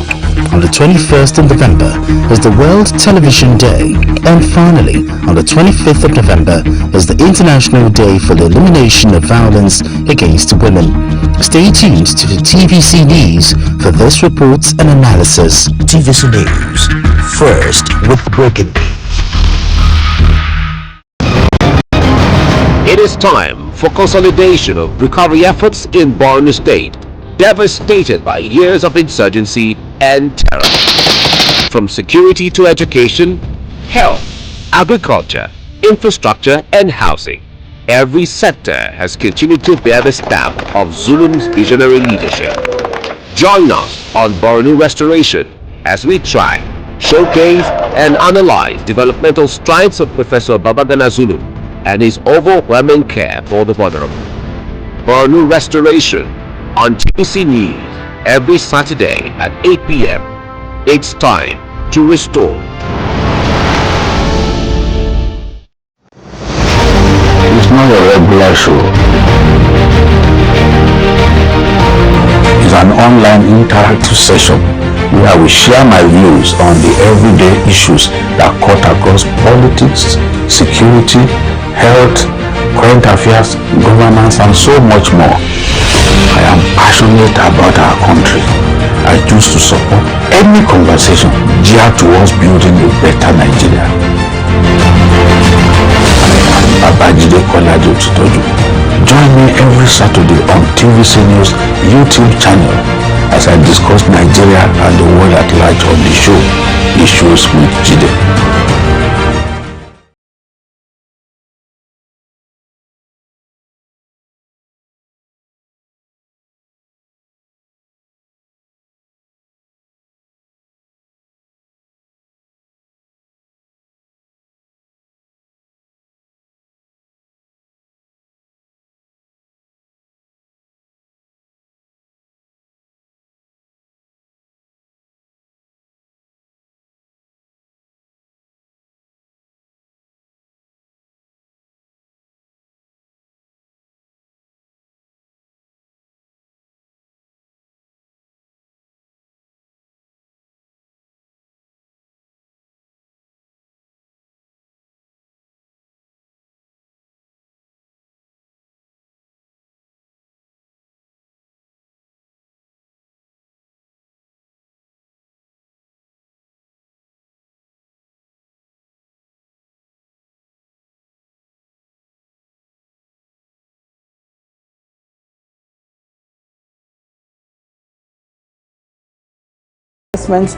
On the 21st of November is the World Television Day. And finally, on the 25th of November is the International Day for the Elimination of Violence Against Women. Stay tuned to the TVC News for this reports and analysis. TVC News, first with breaking. It is time for consolidation of recovery efforts in Borno State, devastated by years of insurgency and terror. From security to education, health, agriculture, infrastructure and housing, every sector has continued to bear the stamp of Zulum's visionary leadership. Join us on Borno Restoration as we try, showcase and analyze developmental strides of Professor Babagana Zulum and his overwhelming care for the vulnerable. Borno Restoration on TVC News every Saturday at 8 p.m. It's time to restore. It's not a regular show. It's an online interactive session where I will share my views on the everyday issues that cut across politics, security, health, current affairs, governance, and so much more. I am passionate about our country. I choose to support any conversation geared towards building a better Nigeria. Join me every Saturday on TVC News YouTube channel as I discuss Nigeria and the world at large on the show, Issues with Jide.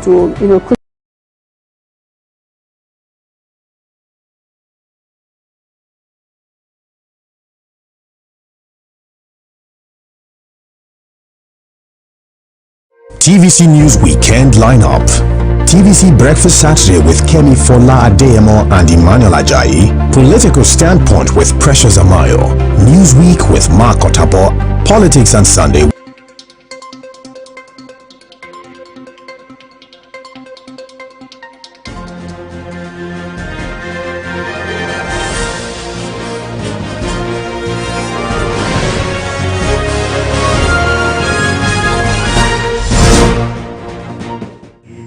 To TVC News Weekend Lineup. TVC Breakfast Saturday with Kemi Fola Adeyemo and Emmanuel Ajayi. Political Standpoint with Precious Amayo. Newsweek with Mark Otabo. Politics on Sunday.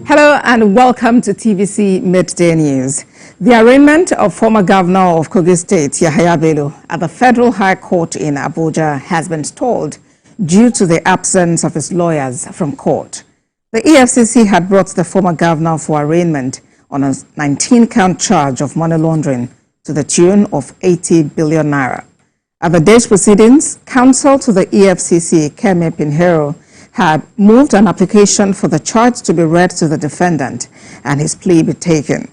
Hello and welcome to TVC Midday News. The arraignment of former governor of Kogi State, Yahaya Bello, at the Federal High Court in Abuja has been stalled due to the absence of his lawyers from court. The EFCC had brought the former governor for arraignment on a 19-count charge of money laundering to the tune of 80 billion naira. At the day's proceedings, counsel to the EFCC, Kemi Pinheiro, had moved an application for the charge to be read to the defendant and his plea be taken.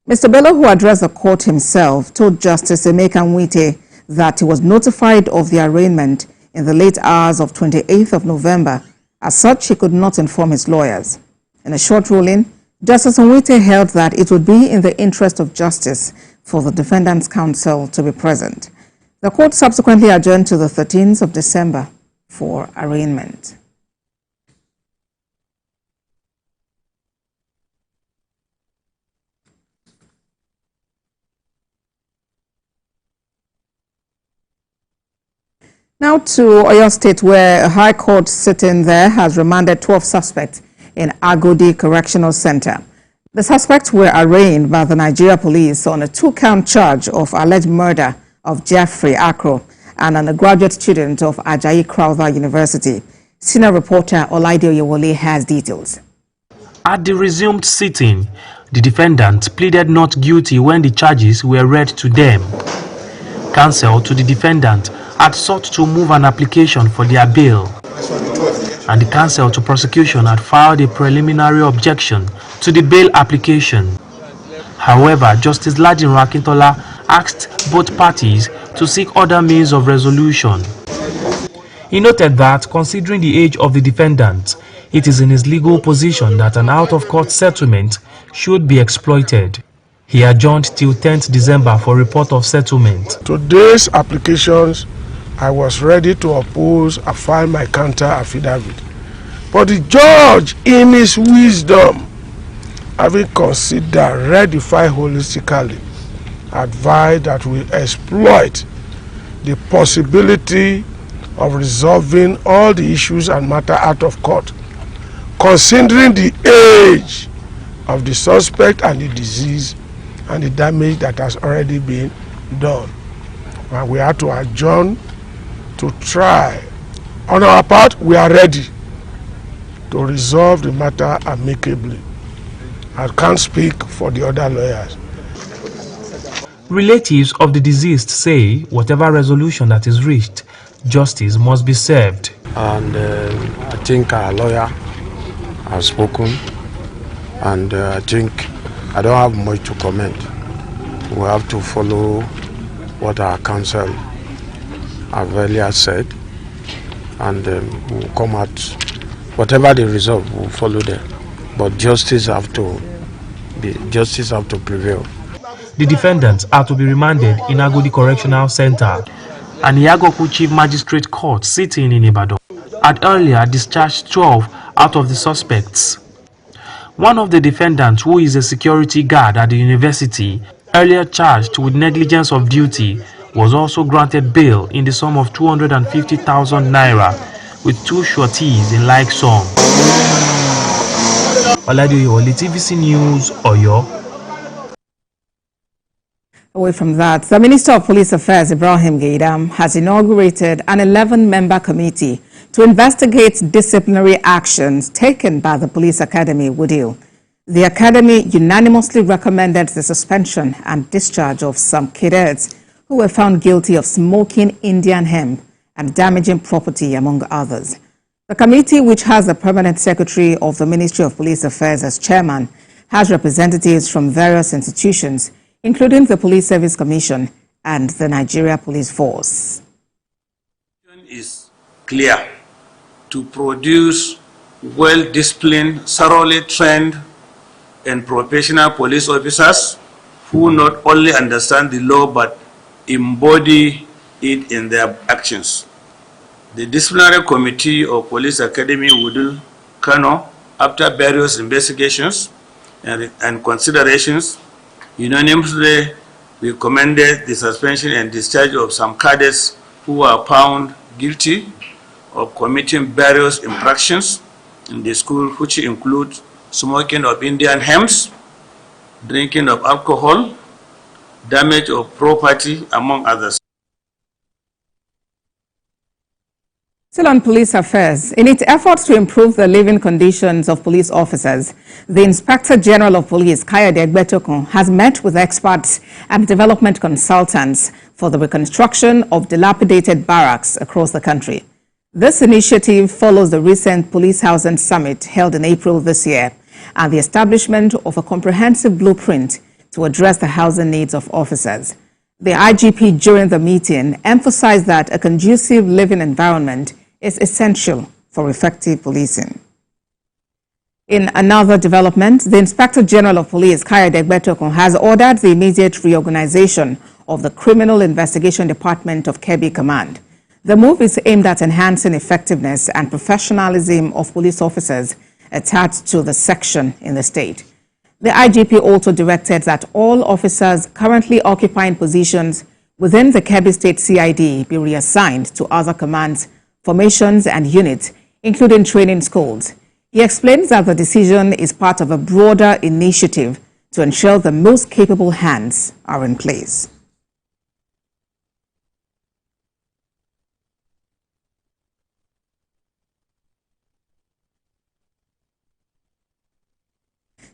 Mr. Bello, who addressed the court himself, told Justice Emeka Nwite that he was notified of the arraignment in the late hours of 28th of November. As such, he could not inform his lawyers. In a short ruling, Justice Nwite held that it would be in the interest of justice for the defendant's counsel to be present. The court subsequently adjourned to the 13th of December for arraignment. Now to Oyo State, where a high court sitting there has remanded 12 suspects in Agodi Correctional Center. The suspects were arraigned by the Nigeria police on a 2-count charge of alleged murder of Jeffrey Akro, an undergraduate student of Ajayi Crowther University. Senior reporter Olaide Oyewole has details. At the resumed sitting, the defendants pleaded not guilty when the charges were read to them. Counsel to the defendant had sought to move an application for their bail, and the counsel to prosecution had filed a preliminary objection to the bail application. However, Justice Ladin Rakintola asked both parties to seek other means of resolution. He noted that, considering the age of the defendant, it is in his legal position that an out-of-court settlement should be exploited. He adjourned till 10th December for report of settlement. Today's applications, I was ready to oppose and file my counter affidavit. But the judge, in his wisdom, having considered, read the file holistically, advised that we exploit the possibility of resolving all the issues and matter out of court, considering the age of the suspect and the disease and the damage that has already been done. And we had to adjourn to try. On our part, we are ready to resolve the matter amicably. I can't speak for the other lawyers. Relatives of the deceased say whatever resolution that is reached, justice must be served. And I think our lawyer has spoken, and I think I don't have much to comment. We have to follow what our counsel have earlier said, and we'll come out, whatever the result, we'll follow them. But justice have to prevail. The defendants are to be remanded in Agodi Correctional Center and Yagoku Chief Magistrate Court sitting in Ibadan had earlier discharged 12 out of the suspects. One of the defendants, who is a security guard at the university, earlier charged with negligence of duty, was also granted bail in the sum of 250,000 naira with 2 sureties in like sum. Olaide Oyewole, TVC News, Oyo. Away from that, the Minister of Police Affairs, Ibrahim Gaidam, has inaugurated an 11-member committee to investigate disciplinary actions taken by the Police Academy, Wudil. The Academy unanimously recommended the suspension and discharge of some cadets who were found guilty of smoking Indian hemp and damaging property, among others. The committee, which has the permanent secretary of the Ministry of Police Affairs as chairman, has representatives from various institutions, including the Police Service Commission and the Nigeria Police Force. Is clear: to produce well-disciplined, thoroughly trained and professional police officers who not only understand the law but embody it in their actions. The disciplinary committee of Police Academy Wudil Kano, after various investigations and considerations, unanimously recommended the suspension and discharge of some cadets who were found guilty of committing various infractions in the school, which include smoking of Indian hymns, drinking of alcohol, damage of property, among others. Still on police affairs, in its efforts to improve the living conditions of police officers, the Inspector General of Police, Kayode Egbetokun, has met with experts and development consultants for the reconstruction of dilapidated barracks across the country. This initiative follows the recent Police Housing Summit held in April this year and the establishment of a comprehensive blueprint to address the housing needs of officers. The IGP during the meeting emphasized that a conducive living environment is essential for effective policing. In another development, the Inspector General of Police, Kayode Egbetokun, has ordered the immediate reorganization of the Criminal Investigation Department of Kebbi Command. The move is aimed at enhancing effectiveness and professionalism of police officers attached to the section in the state. The IGP also directed that all officers currently occupying positions within the Kebbi State CID be reassigned to other commands, formations and units, including training schools. He explains that the decision is part of a broader initiative to ensure the most capable hands are in place.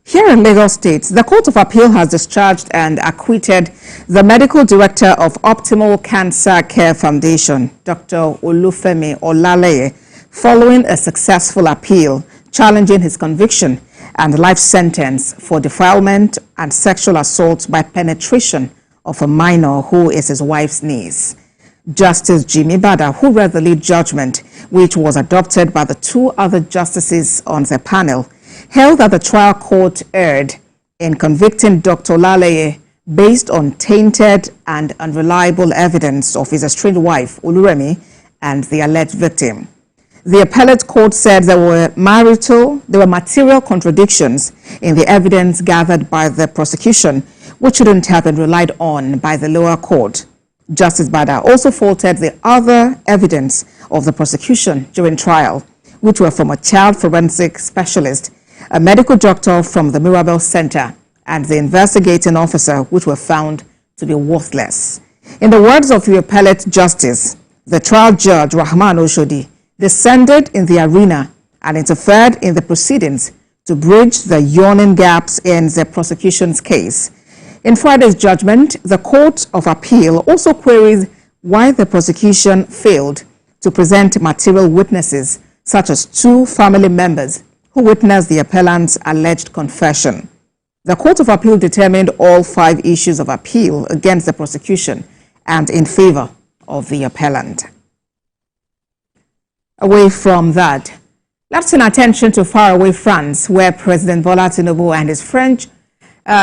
Here in Lagos State, the Court of Appeal has discharged and acquitted the Medical Director of Optimal Cancer Care Foundation, Dr. Olufemi Olaleye, following a successful appeal challenging his conviction and life sentence for defilement and sexual assault by penetration of a minor who is his wife's niece. Justice Jimmy Bada, who read the lead judgment, which was adopted by the two other justices on the panel, held that the trial court erred in convicting Dr. Olaleye based on tainted and unreliable evidence of his estranged wife, Oluremi, and the alleged victim. The appellate court said there were material contradictions in the evidence gathered by the prosecution, which shouldn't have been relied on by the lower court. Justice Bada also faulted the other evidence of the prosecution during trial, which were from a child forensic specialist, a medical doctor from the Mirabel Center, and the investigating officer, which were found to be worthless. In the words of the appellate justice, the trial judge, Rahman Oshodi, descended in the arena and interfered in the proceedings to bridge the yawning gaps in the prosecution's case. In Friday's judgment, the Court of Appeal also queries why the prosecution failed to present material witnesses, such as two family members who witnessed the appellant's alleged confession. The Court of Appeal determined all 5 issues of appeal against the prosecution and in favor of the appellant. Away from that, let's turn attention to faraway France, where President Bola Tinubu and his French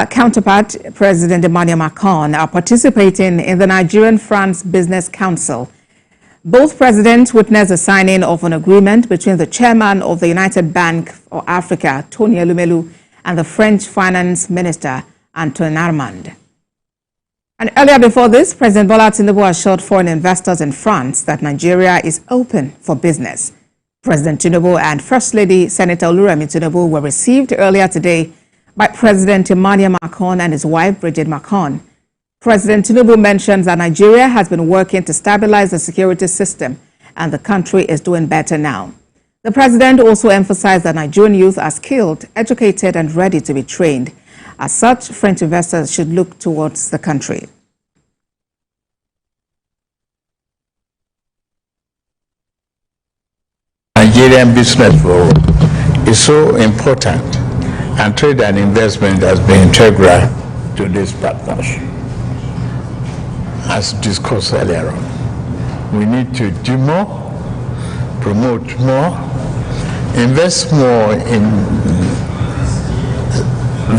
counterpart, President Emmanuel Macron, are participating in the Nigerian-France Business Council. Both presidents witnessed the signing of an agreement between the chairman of the United Bank for Africa, Tony Elumelu, and the French Finance Minister, Antoine Armand. And earlier before this, President Bola Tinubu assured foreign investors in France that Nigeria is open for business. President Tinubu and First Lady Senator Oluremi Tinubu were received earlier today by President Emmanuel Macron and his wife, Brigitte Macron. President Tinubu mentions that Nigeria has been working to stabilize the security system and the country is doing better now. The president also emphasized that Nigerian youth are skilled, educated, and ready to be trained. As such, French investors should look towards the country. Nigerian business forum is so important, and trade and investment has been integral to this partnership. As discussed earlier on, we need to do more, promote more, invest more in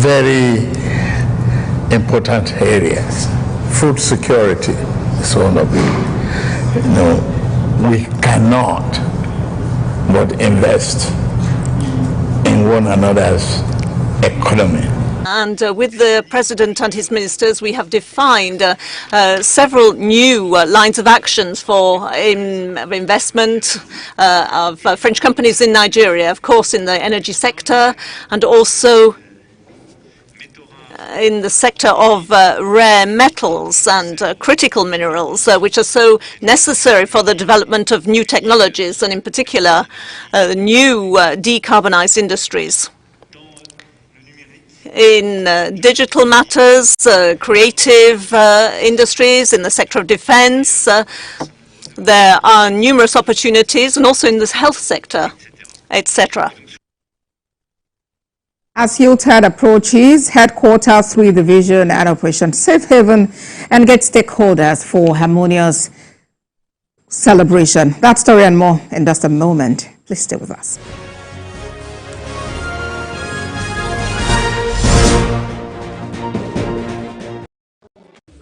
very important areas. Food security is one of it. We cannot but invest in one another's economy. And with the President and his ministers, we have defined several new lines of actions for investment of French companies in Nigeria, of course in the energy sector, and also in the sector of rare metals and critical minerals, which are so necessary for the development of new technologies, and in particular new decarbonized industries. In digital matters, creative industries, in the sector of defense, there are numerous opportunities, and also in the health sector, etc. As Yuletide approaches, Headquarters 3 Division and Operation Safe Haven engage stakeholders for harmonious celebration. That story and more in just a moment. Please stay with us.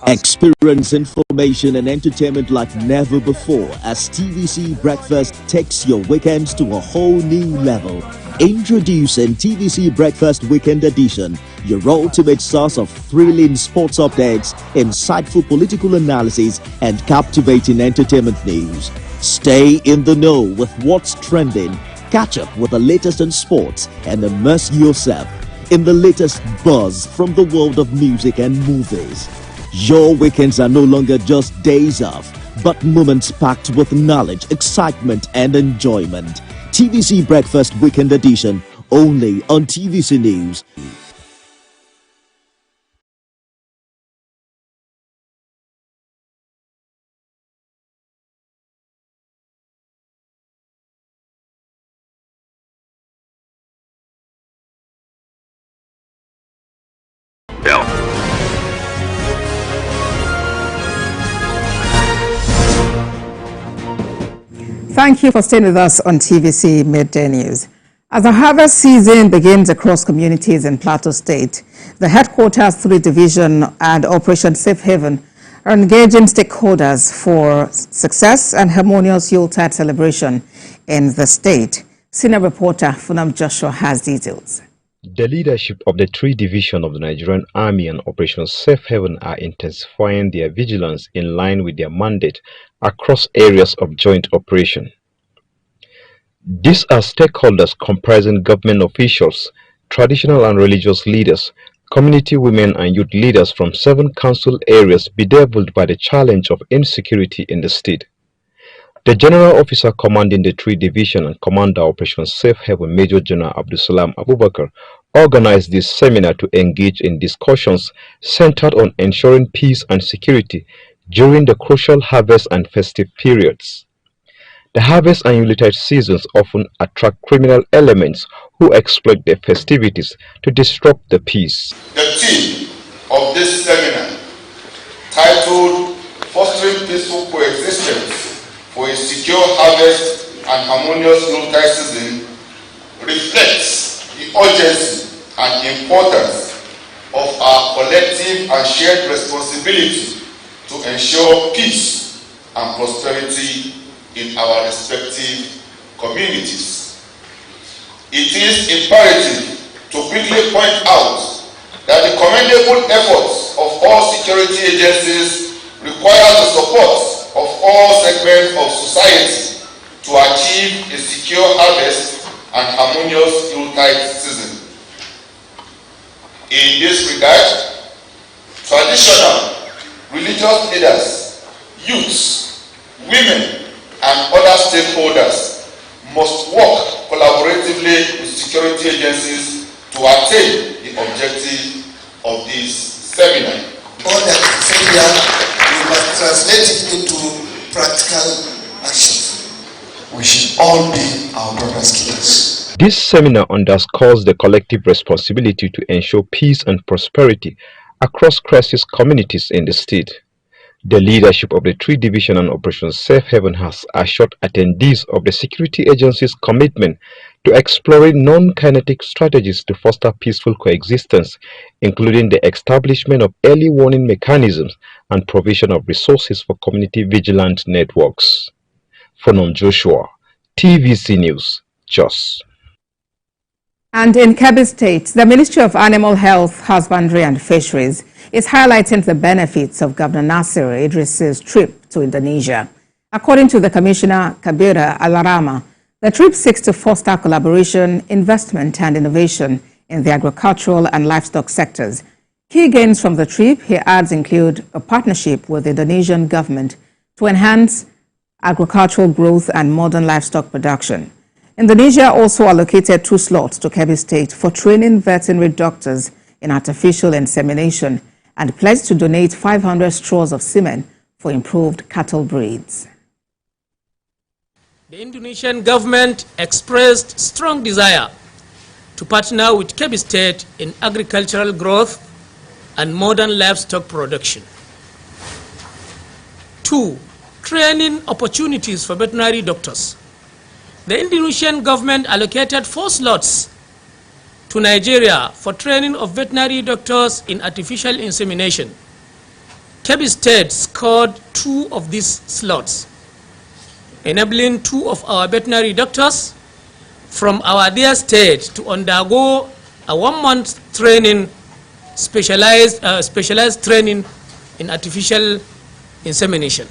Experience information and entertainment like never before as TVC Breakfast takes your weekends to a whole new level. Introducing TVC Breakfast Weekend Edition, your ultimate source of thrilling sports updates, insightful political analysis, and captivating entertainment news. Stay in the know with what's trending, catch up with the latest in sports, and immerse yourself in the latest buzz from the world of music and movies. Your weekends are no longer just days off, but moments packed with knowledge, excitement, and enjoyment. TVC Breakfast Weekend Edition, only on TVC News. Thank you for staying with us on TVC Midday News. As the harvest season begins across communities in Plateau State, the Headquarters 3 Division and Operation Safe Haven are engaging stakeholders for success and harmonious Yuletide celebration in the state. Senior reporter Funam Joshua has details. The leadership of the 3 Division of the Nigerian Army and Operation Safe Haven are intensifying their vigilance in line with their mandate across areas of joint operation. These are stakeholders comprising government officials, traditional and religious leaders, community women and youth leaders from 7 council areas bedeviled by the challenge of insecurity in the state. The General Officer commanding the 3 Division and Commander Operation Safe Haven, Major General Abdulsalam Abubakar, organized this seminar to engage in discussions centered on ensuring peace and security during the crucial harvest and festive periods. The harvest and Yuletide seasons often attract criminal elements who exploit the festivities to disrupt the peace. The theme of this seminar, titled Fostering Peaceful Coexistence for a Secure Harvest and Harmonious Yuletide Season, reflects the urgency and importance of our collective and shared responsibility to ensure peace and prosperity in our respective communities. It is imperative to quickly point out that the commendable efforts of all security agencies require the support of all segments of society to achieve a secure harvest and harmonious Yuletide season. In this regard, traditional religious leaders, youths, women, and other stakeholders must work collaboratively with security agencies to attain the objective of this seminar. All that we say here, we must translate it into practical actions. We should all be our brother's keepers. This seminar underscores the collective responsibility to ensure peace and prosperity across crisis communities in the state. The leadership of the 3 Division on Operation Safe Haven has assured attendees of the security agency's commitment to exploring non-kinetic strategies to foster peaceful coexistence, including the establishment of early warning mechanisms and provision of resources for community vigilant networks. Phonom Joshua, TVC News, Jos. And in Kebbi State, the Ministry of Animal Health, Husbandry and Fisheries is highlighting the benefits of Governor Nasir Idris's trip to Indonesia. According to the Commissioner, Kabira Alarama, the trip seeks to foster collaboration, investment and innovation in the agricultural and livestock sectors. Key gains from the trip, he adds, include a partnership with the Indonesian government to enhance agricultural growth and modern livestock production. Indonesia also allocated 2 slots to Kebbi State for training veterinary doctors in artificial insemination and pledged to donate 500 straws of semen for improved cattle breeds. The Indonesian government expressed strong desire to partner with Kebbi State in agricultural growth and modern livestock production. 2. Training opportunities for veterinary doctors. The Indonesian government allocated 4 slots to Nigeria for training of veterinary doctors in artificial insemination. Kebbi State scored 2 of these slots, enabling 2 of our veterinary doctors from our dear state to undergo a 1-month training, specialized training in artificial insemination.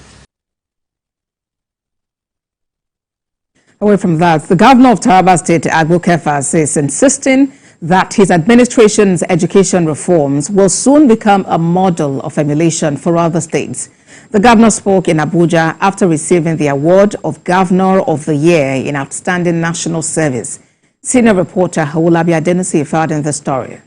Away from that, the governor of Taraba State, Agbo Kefas, is insisting that his administration's education reforms will soon become a model of emulation for other states. The governor spoke in Abuja after receiving the award of Governor of the Year in Outstanding National Service. Senior reporter Hawulabi Adenisi filed in the story.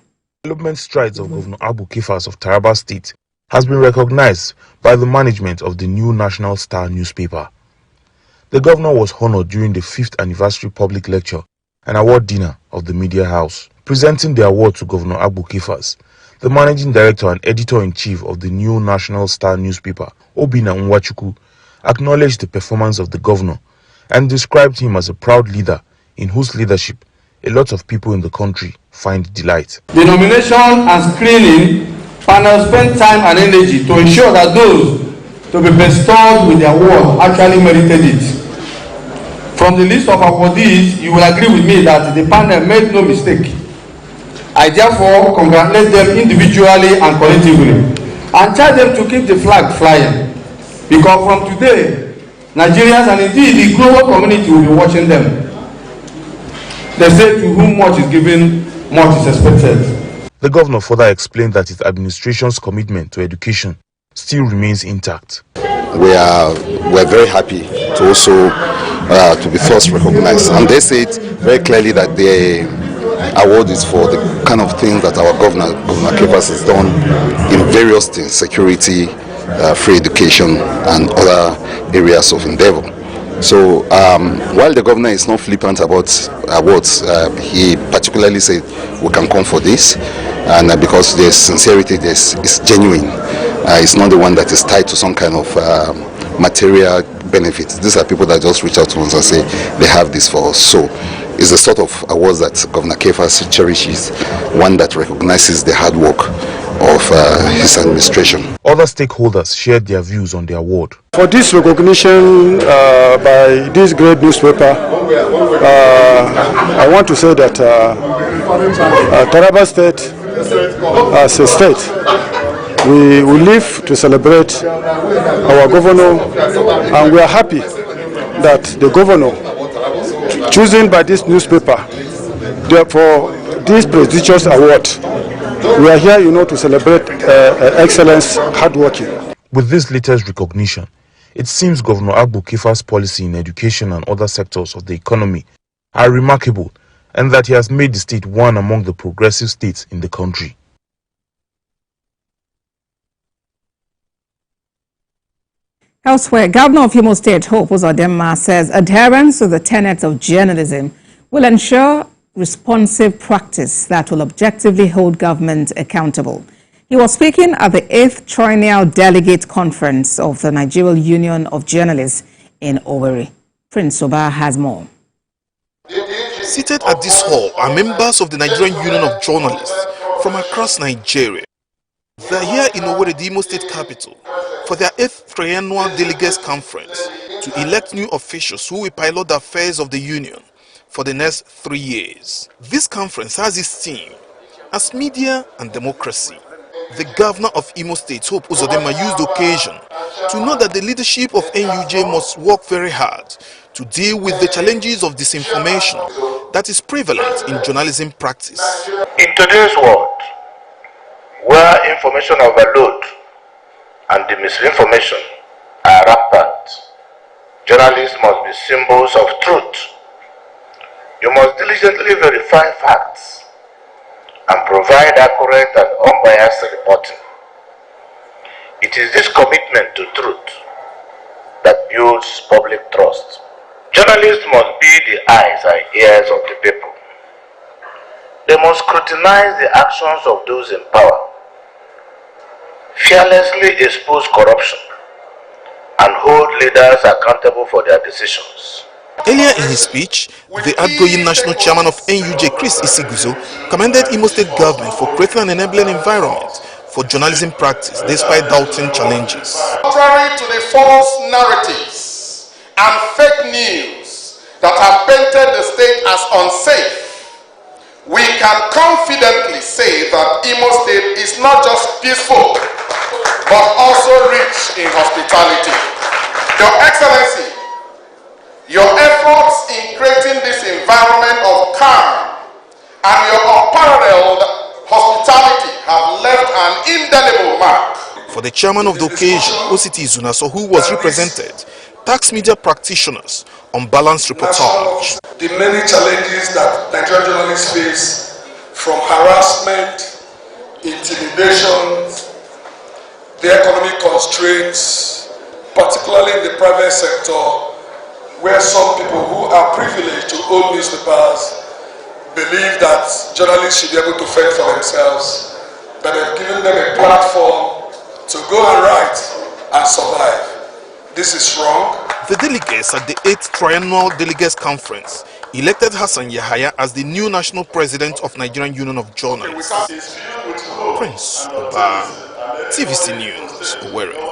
Development strides of Governor Agbo Kefas of Taraba State has been recognized by the management of the new National Star newspaper. The governor was honored during the 5th anniversary public lecture and award dinner of the Media House. Presenting the award to Governor Agbo Kefas, the managing director and editor-in-chief of the new National Star newspaper, Obina Nwachukwu, acknowledged the performance of the governor and described him as a proud leader in whose leadership a lot of people in the country find delight. The nomination and screening panel spent time and energy to ensure that those to be bestowed with the award actually merited it. From the list of awardees, you will agree with me that the panel made no mistake. I therefore congratulate them individually and collectively and charge them to keep the flag flying, because from today, Nigerians and indeed the global community will be watching them. They say to whom much is given, much is expected. The governor further explained that his administration's commitment to education still remains intact. We're very happy to also to be first recognized, and they said very clearly that the award is for the kind of things that our Governor Kefas has done in various things: security, free education, and other areas of endeavor. So while the governor is not flippant about awards, he particularly said we can come for this, and because there's sincerity, it's genuine. It's not the one that is tied to some kind of material benefits. These are people that just reach out to us and say they have this for us. So it's the sort of awards that Governor Kefas cherishes, one that recognizes the hard work of his administration. Other stakeholders shared their views on the award. For this recognition by this great newspaper, I want to say that Taraba State, as a state, we live to celebrate our governor, and we are happy that the governor chosen by this newspaper for this prestigious award. We are here, to celebrate excellence, hard working. With this latest recognition, it seems Governor Agbo Kefas' policy in education and other sectors of the economy are remarkable, and that he has made the state one among the progressive states in the country. Elsewhere, Governor of Imo State, Hope Uzodimma, says adherence to the tenets of journalism will ensure responsive practice that will objectively hold government accountable. He was speaking at the 8th Triennial Delegate Conference of the Nigerian Union of Journalists in Owerri. Prince Oba has more. Seated at this hall are members of the Nigerian Union of Journalists from across Nigeria. They are here in Owerri, the Imo State capital, for their 8th Triennial Delegates Conference to elect new officials who will pilot the affairs of the Union for the next 3 years. This conference has its theme as media and democracy. The governor of Imo State, Hope Uzodinma, used the occasion to note that the leadership of NUJ must work very hard to deal with the challenges of disinformation that is prevalent in journalism practice. In today's world, where information overload and the misinformation are rampant, journalists must be symbols of truth. You must diligently verify facts and provide accurate and unbiased reporting. It is this commitment to truth that builds public trust. Journalists must be the eyes and ears of the people. They must scrutinize the actions of those in power, fearlessly expose corruption, and hold leaders accountable for their decisions. Earlier in his speech, the outgoing national chairman of NUJ, Chris Isiguzo, commended Imo State government for creating an enabling environment for journalism practice despite doubting challenges. Contrary to the false narratives and fake news that have painted the state as unsafe, we can confidently say that Imo State is not just peaceful, but also rich in hospitality. Your Excellency, your efforts in creating this environment of calm and your unparalleled hospitality have left an indelible mark. For the chairman of the occasion, OCT Zunaso, who was represented, tax media practitioners on balanced reportage. The many challenges that Nigerian journalists face, from harassment, intimidation, the economic constraints, particularly in the private sector, where some people who are privileged to own newspapers believe that journalists should be able to fend for themselves, that have given them a platform to go and write and survive. This is wrong. The delegates at the 8th Triennial Delegates Conference elected Hassan Yahaya as the new national president of Nigerian Union of Journalists. Prince Oba, TVC News, Owerri.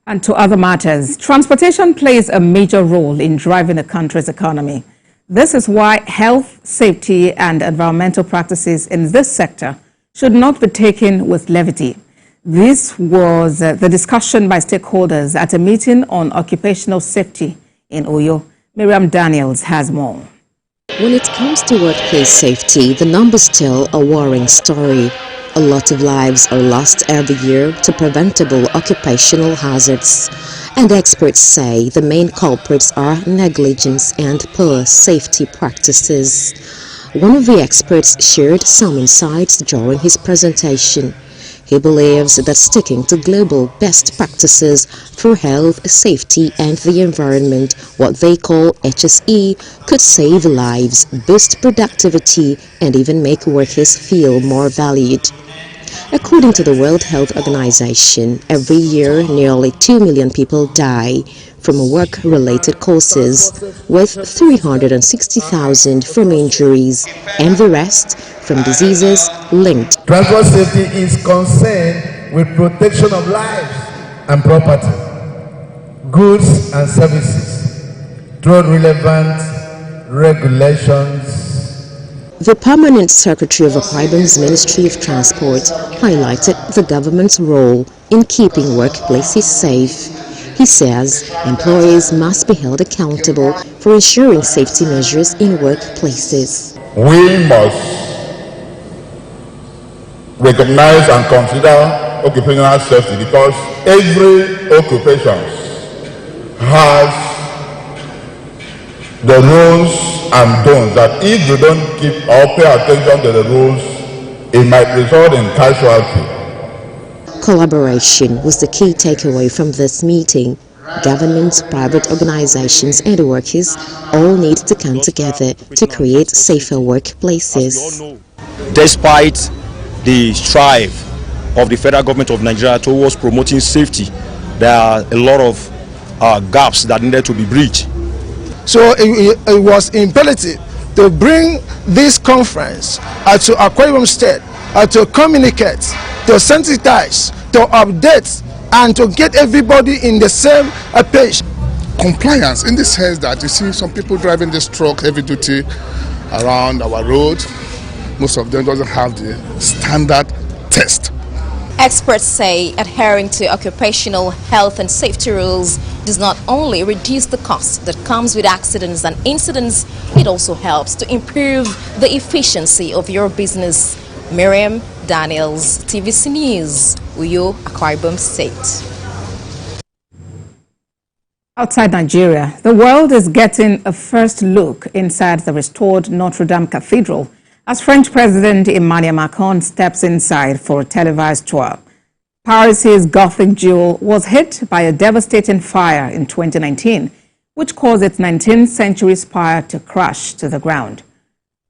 And to other matters, transportation plays a major role in driving a country's economy. This is why health, safety, and environmental practices in this sector should not be taken with levity. This was the discussion by stakeholders at a meeting on occupational safety in Oyo. Miriam Daniels has more. When it comes to workplace safety, the numbers tell a worrying story. A lot of lives are lost every year to preventable occupational hazards. And experts say the main culprits are negligence and poor safety practices. One of the experts shared some insights during his presentation. He believes that sticking to global best practices for health, safety and the environment, what they call HSE, could save lives, boost productivity and even make workers feel more valued. According to the World Health Organization, every year nearly 2 million people die from work-related causes, with 360,000 from injuries and the rest from diseases linked. Transport safety is concerned with protection of lives and property, goods and services, through relevant regulations. The Permanent Secretary of Akwa Ministry of Transport highlighted the government's role in keeping workplaces safe. He says employees must be held accountable for ensuring safety measures in workplaces. We must recognize and consider occupational safety because every occupation has the rules and don'ts that if you don't keep or pay attention to the rules, it might result in casualty. Collaboration was the key takeaway from this meeting. Governments, private organizations and workers all need to come together to create safer workplaces. Despite the strive of the federal government of Nigeria towards promoting safety, there are a lot of gaps that needed to be bridged. So it was imperative to bring this conference to Akwa Ibom State to communicate, to sensitize, to update, and to get everybody in the same page. Compliance in the sense that you see some people driving this truck heavy duty around our road. Most of them doesn't have the standard test. Experts say adhering to occupational health and safety rules does not only reduce the cost that comes with accidents and incidents, it also helps to improve the efficiency of your business. Miriam Daniels, TVC News, Uyo, Akwa Ibom State. Outside Nigeria, the world is getting a first look inside the restored Notre Dame Cathedral as French President Emmanuel Macron steps inside for a televised tour. Paris's Gothic jewel was hit by a devastating fire in 2019, which caused its 19th century spire to crash to the ground.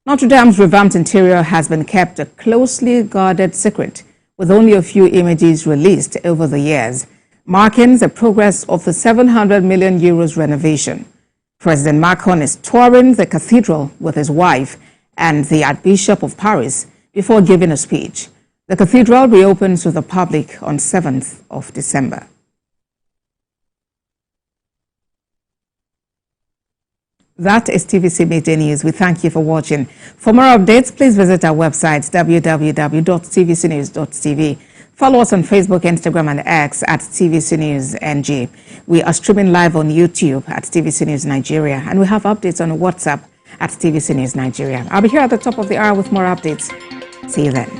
Notre Dame's revamped interior has been kept a closely guarded secret, with only a few images released over the years, marking the progress of the 700 million euros renovation. President Macron is touring the cathedral with his wife and the Archbishop of Paris before giving a speech. The cathedral reopens to the public on 7th of December. That is TVC Midday News. We thank you for watching. For more updates, please visit our website, www.tvcnews.tv. Follow us on Facebook, Instagram, and X at TVC News NG. We are streaming live on YouTube at TVC News Nigeria, and we have updates on WhatsApp at TVC News Nigeria. I'll be here at the top of the hour with more updates. See you then.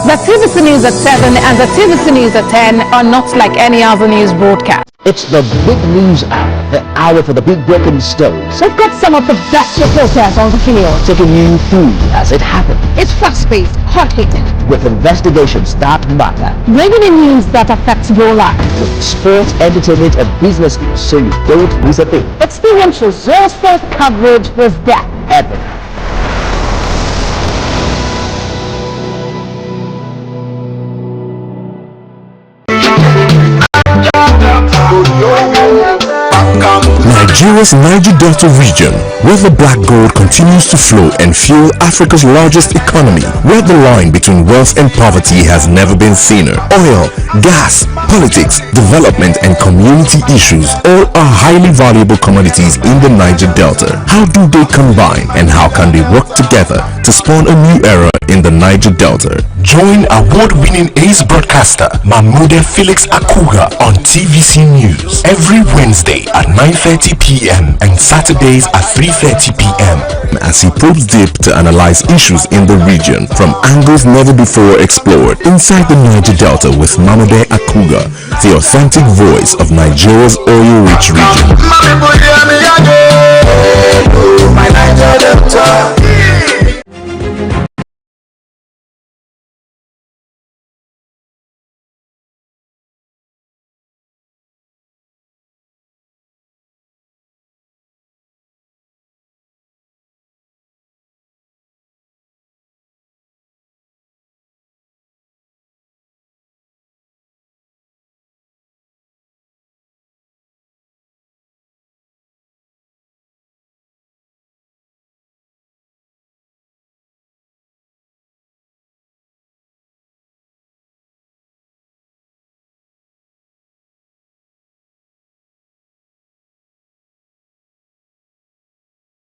The TVC News at 7 and the TVC News at 10 are not like any other news broadcast. It's the big news hour, the hour for the big breaking stories. We've got some of the best reporters on the field, taking you through as it happens. It's fast-paced, hot-hitting, with investigations that matter, bringing in news that affects your life, with sports, entertainment, and business news, so you don't miss a thing. Experiential zero sports coverage with depth. Everything. Nigeria's Niger Delta region, where the black gold continues to flow and fuel Africa's largest economy, where the line between wealth and poverty has never been thinner. Oil, gas, politics, development, and community issues all are highly valuable commodities in the Niger Delta. How do they combine, and how can they work together to spawn a new era in the Niger Delta? Join award-winning ace broadcaster Mahmoud Felix Akuga on TVC News every Wednesday at 9:30 p.m. and Saturdays at 3:30 p.m. as he probes deep to analyze issues in the region from angles never before explored. Inside the Niger Delta with Mahmoud Akuga, the authentic voice of Nigeria's oil-rich region. My Niger Delta.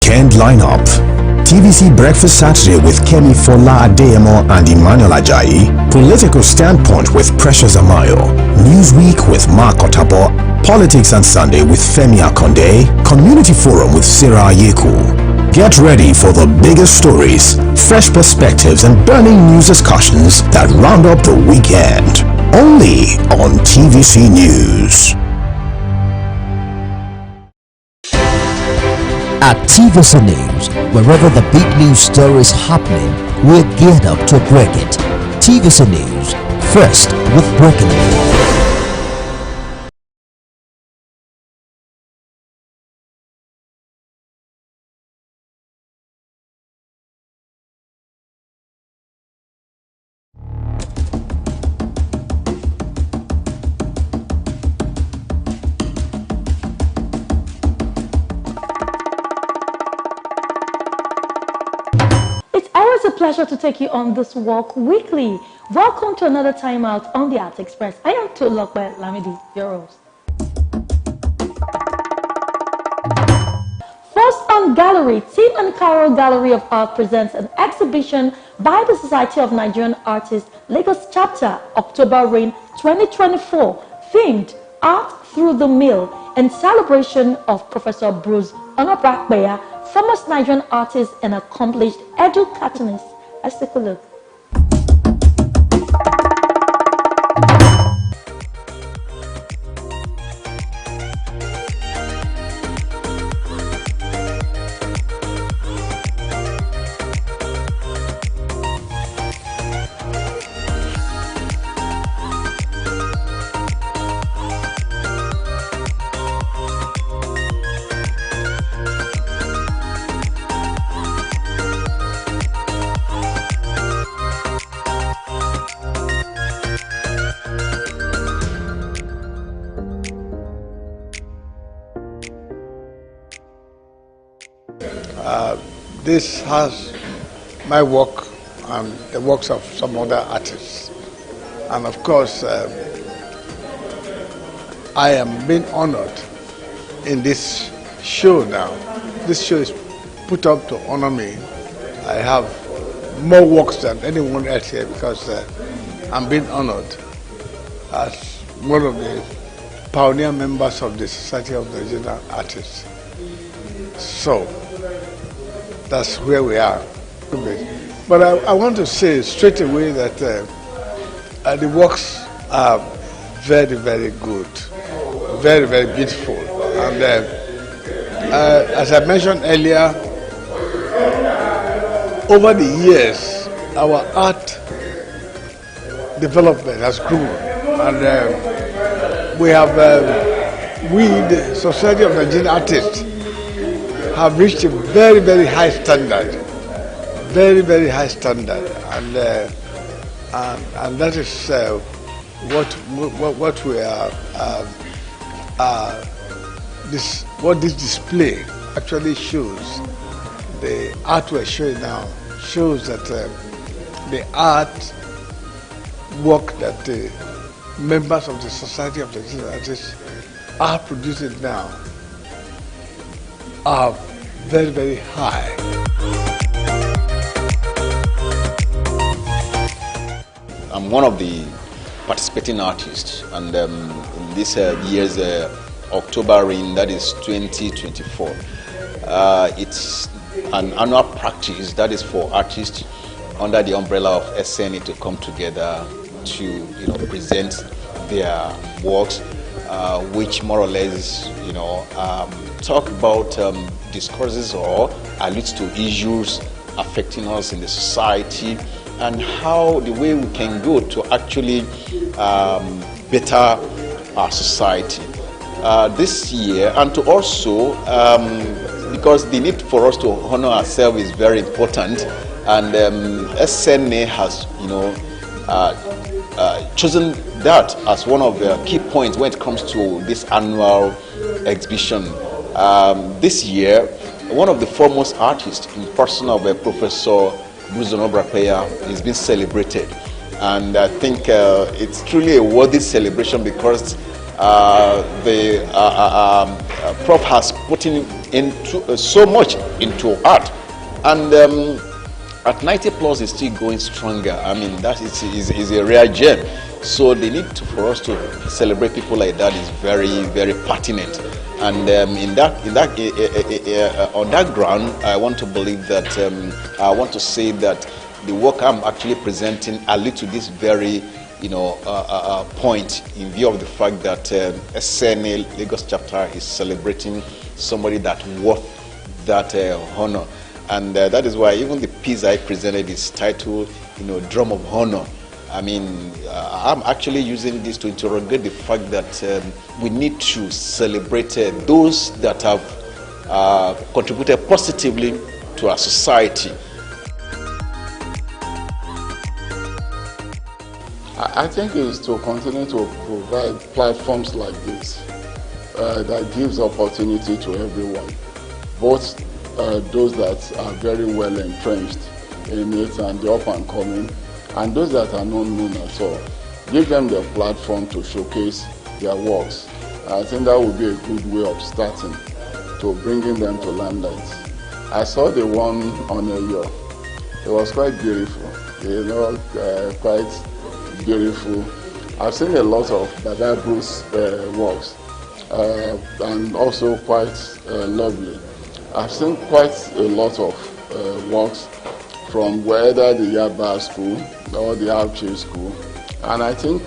Weekend lineup. TVC Breakfast Saturday with Kemi Fola Adeyemo and Emmanuel Ajayi. Political Standpoint with Precious Amayo. Newsweek with Mark Otabo. Politics on Sunday with Femi Akonde. Community Forum with Sarah Yeku. Get ready for the biggest stories, fresh perspectives, and burning news discussions that round up the weekend. Only on TVC News. At TVC News, wherever the big news story is happening, we're geared up to break it. TVC News, first with breaking news. It's a pleasure to take you on this walk weekly. Welcome to another time out on the Art Express. I am Tolokwe Lamidi, your host. First on Gallery, Tim and Carol Gallery of Art presents an exhibition by the Society of Nigerian Artists, Lagos Chapter, October Reign 2024, themed Art Through the Mill, in celebration of Professor Bruce Onobrakbeya, famous Nigerian artist and accomplished edu-cartoonist. Let's take a look. This has my work and the works of some other artists. And of course, I am being honored in this show now. This show is put up to honor me. I have more works than anyone else here because I'm being honored as one of the pioneer members of the Society of Nigerian Artists. So, that's where we are. But I want to say straight away that the works are very, very good, very, very beautiful. And as I mentioned earlier, over the years, our art development has grown. And we have, we, the Society of Nigerian Artists, have reached a very, very high standard, very, very high standard, and that is what we are. What this display actually shows, the art we're showing now shows that the art work that the members of the Society of the Artists are producing now are very, very high. I'm one of the participating artists, and in this year's October Reign, that is 2024, it's an annual practice that is for artists under the umbrella of SNA to come together to present their works, which more or less talk about discourses or allude to issues affecting us in the society, and how the way we can go to actually better our society this year, and to also because the need for us to honor ourselves is very important, and SNA has chosen that as one of the key points when it comes to this annual exhibition. This year, one of the foremost artists in the person of Professor Bruce Onobrakbeya is being celebrated, and I think it's truly a worthy celebration because the Prof has put into so much into art, and at 90 plus is still going stronger. I mean, that is a rare gem. So the need for us to celebrate people like that is very, very pertinent. And on that ground, I want to believe that I want to say that the work I'm actually presenting alludes to this very, point in view of the fact that SNA Lagos chapter is celebrating somebody that's worth that honor. And that is why even the piece I presented is titled, Drum of Honor. I mean, I'm actually using this to interrogate the fact that we need to celebrate those that have contributed positively to our society. I think it's to continue to provide platforms like this that gives opportunity to everyone, both those that are very well entrenched in it and the up and coming, and those that are not known at all. Give them the platform to showcase their works. I think that would be a good way of starting to bringing them to limelight. I saw the one on Eyo. It was quite beautiful, quite beautiful. I've seen a lot of Baba Bruce works and also quite lovely. I've seen quite a lot of works from whether the Yaba School or the Archie School, and I think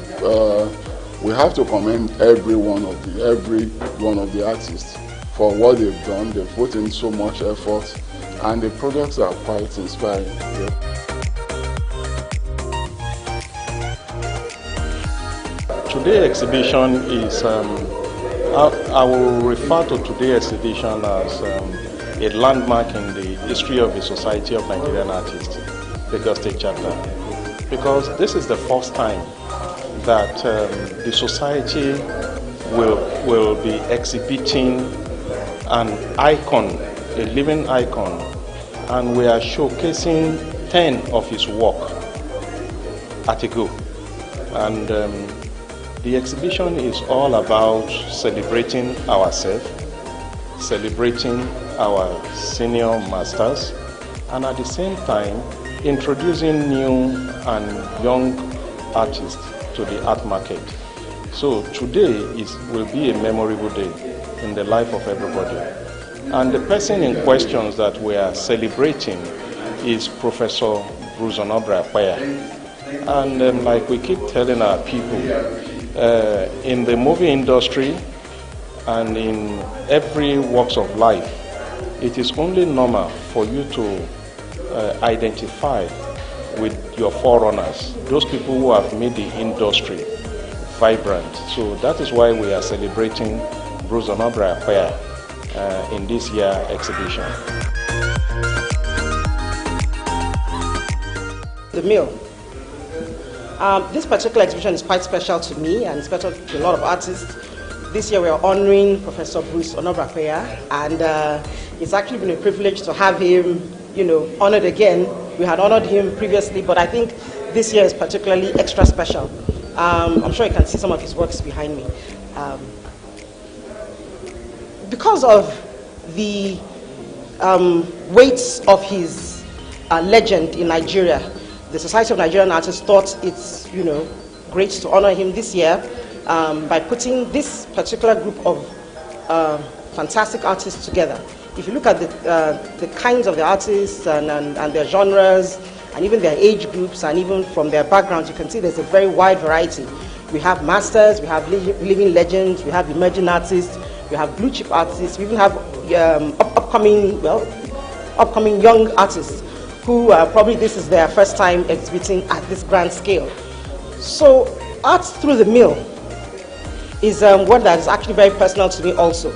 we have to commend every one of the artists for what they've done. They've put in so much effort, and the products are quite inspiring. Today's exhibition is, I will refer to today's exhibition as a landmark in the history of the Society of Nigerian Artists, Lagos State Chapter. Because this is the first time that the society will be exhibiting an icon, a living icon, and we are showcasing 10 of his work at a go. And the exhibition is all about celebrating ourselves, celebrating our senior masters, and at the same time introducing new and young artists to the art market. So today will be a memorable day in the life of everybody. And the person in question that we are celebrating is Professor Bruce Onobra-Akpaya. And like we keep telling our people, in the movie industry and in every walks of life, it is only normal for you to identify with your forerunners, those people who have made the industry vibrant. So that is why we are celebrating Bruce Onobra-Akpaya in this year's exhibition. The Mill. This particular exhibition is quite special to me and special to a lot of artists. This year we are honoring Professor Bruce Onobra-Akpaya, and it's actually been a privilege to have him, honored again. We had honored him previously, but I think this year is particularly extra special. I'm sure you can see some of his works behind me. Because of the weight of his legend in Nigeria, the Society of Nigerian Artists thought it's, great to honor him this year by putting this particular group of fantastic artists together. If you look at the kinds of the artists and their genres, and even their age groups, and even from their backgrounds, you can see there's a very wide variety. We have masters, we have living legends, we have emerging artists, we have blue chip artists, we even have upcoming young artists who probably this is their first time exhibiting at this grand scale. So Art Through the Mill is what that is actually very personal to me also.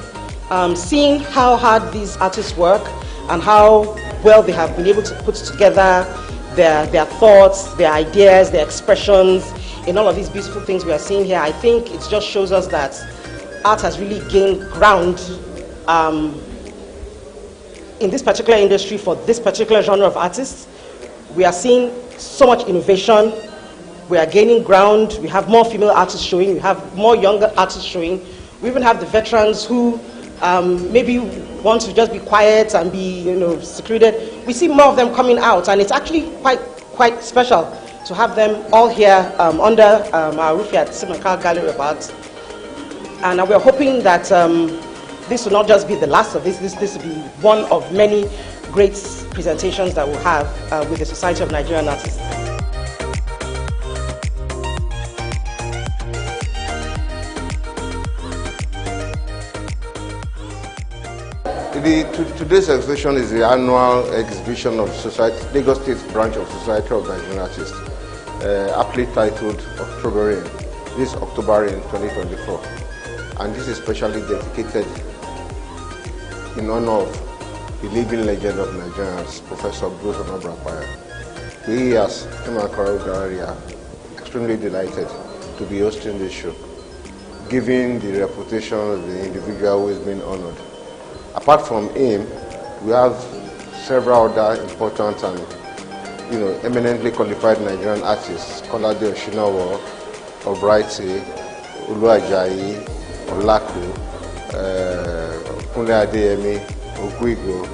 Seeing how hard these artists work and how well they have been able to put together their thoughts, their ideas, their expressions in all of these beautiful things we are seeing here, I think it just shows us that art has really gained ground in this particular industry for this particular genre of artists. We are seeing so much innovation. We are gaining ground. We have more female artists showing. We have more younger artists showing. We even have the veterans who maybe want to just be quiet and be, secluded. We see more of them coming out, and it's actually quite special to have them all here under our roof here at Simankar Gallery of Art. And we're hoping that this will not just be the last of this. This will be one of many great presentations that we'll have with the Society of Nigerian Artists. Today's exhibition is the annual exhibition of Lagos State branch of Society of Nigerian Artists, aptly titled October Rain. This is October Rain 2024, and this is specially dedicated in honor of the living legend of Nigerian arts, Professor Bruce Onabrakwaya. We as Hangout Gallery are extremely delighted to be hosting this show, given the reputation of the individual who is being honored. Apart from him, we have several other important and eminently qualified Nigerian artists, Kolade Oshinawo, Obrighty, Uluajayi, Olaku, Kunle Adeyemi, Oguigo,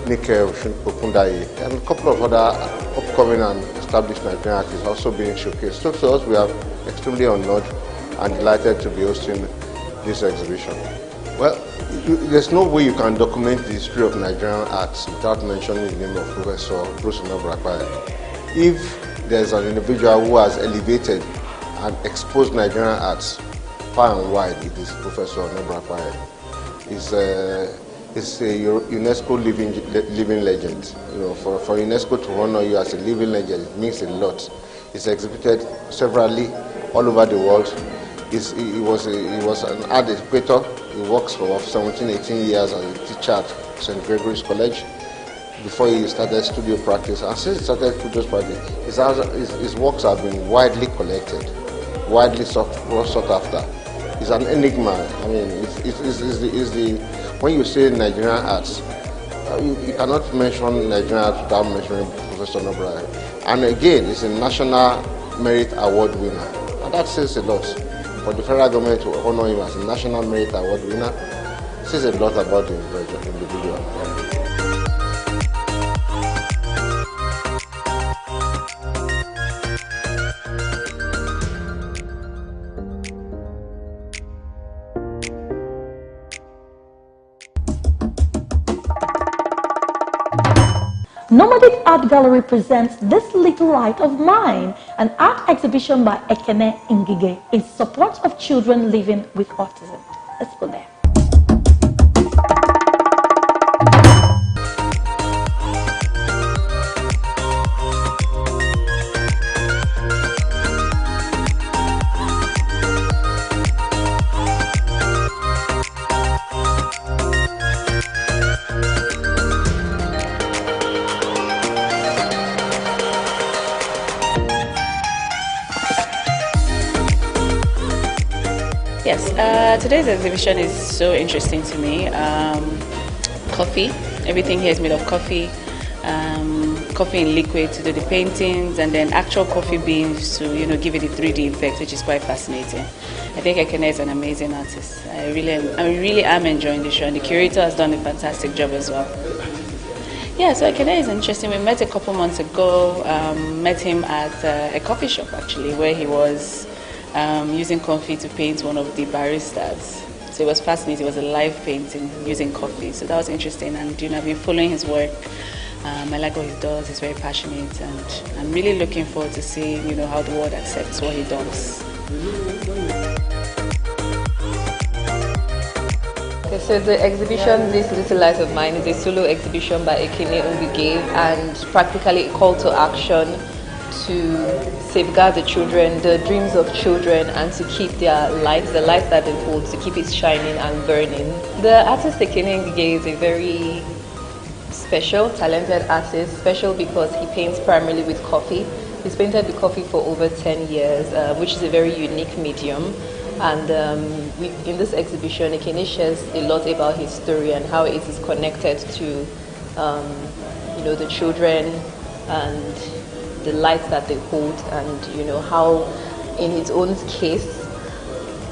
Nike Okundayi, and a couple of other upcoming and established Nigerian artists also being showcased. So to us, we are extremely honored and delighted to be hosting this exhibition. Well, there's no way you can document the history of Nigerian arts without mentioning the name of Professor Bruce Onabrakwaya. If there's an individual who has elevated and exposed Nigerian arts far and wide, it is Professor Onabrakwaya. He's a UNESCO living legend. For UNESCO to honor you as a living legend, it means a lot. He's exhibited severally all over the world. He was an art educator. He works for 17-18 years as a teacher at St. Gregory's College before he started studio practice. And since he started studio practice, his works have been widely collected, widely sought after. He's an enigma. I mean, when you say Nigerian arts, you cannot mention Nigerian arts without mentioning Professor Onabrakwaya. And again, he's a National Merit Award winner. And that says a lot. For the federal government to honor him as a National Merit Award winner says a lot about the individual. Nomadic Art Gallery presents This Little Light of Mine, an art exhibition by Ekene Ngige in support of children living with autism. Let's go there. Yes, today's exhibition is so interesting to me. Coffee, everything here is made of coffee. Coffee in liquid to do the paintings, and then actual coffee beans to give it a 3D effect, which is quite fascinating. I think Ekene is an amazing artist. I really am enjoying the show, and the curator has done a fantastic job as well. Yeah, so Ekene is interesting. We met a couple months ago. Met him at a coffee shop actually, where he was using coffee to paint one of the baristas. So it was fascinating. It was a live painting using coffee. So that was interesting. And I've been following his work. I like what he does. He's very passionate, and I'm really looking forward to see how the world accepts what he does. Okay, so the exhibition, This Little Light of Mine, is a solo exhibition by Ekene Ngige, and practically a call to action to safeguard the children, the dreams of children, and to keep their light, the light that they hold, to keep it shining and burning. The artist Ekene Ngige is a very special, talented artist, special because he paints primarily with coffee. He's painted with coffee for over 10 years, which is a very unique medium. And in this exhibition, Ekene shares a lot about his story and how it is connected to, the children and the light that they hold, and how, in his own case,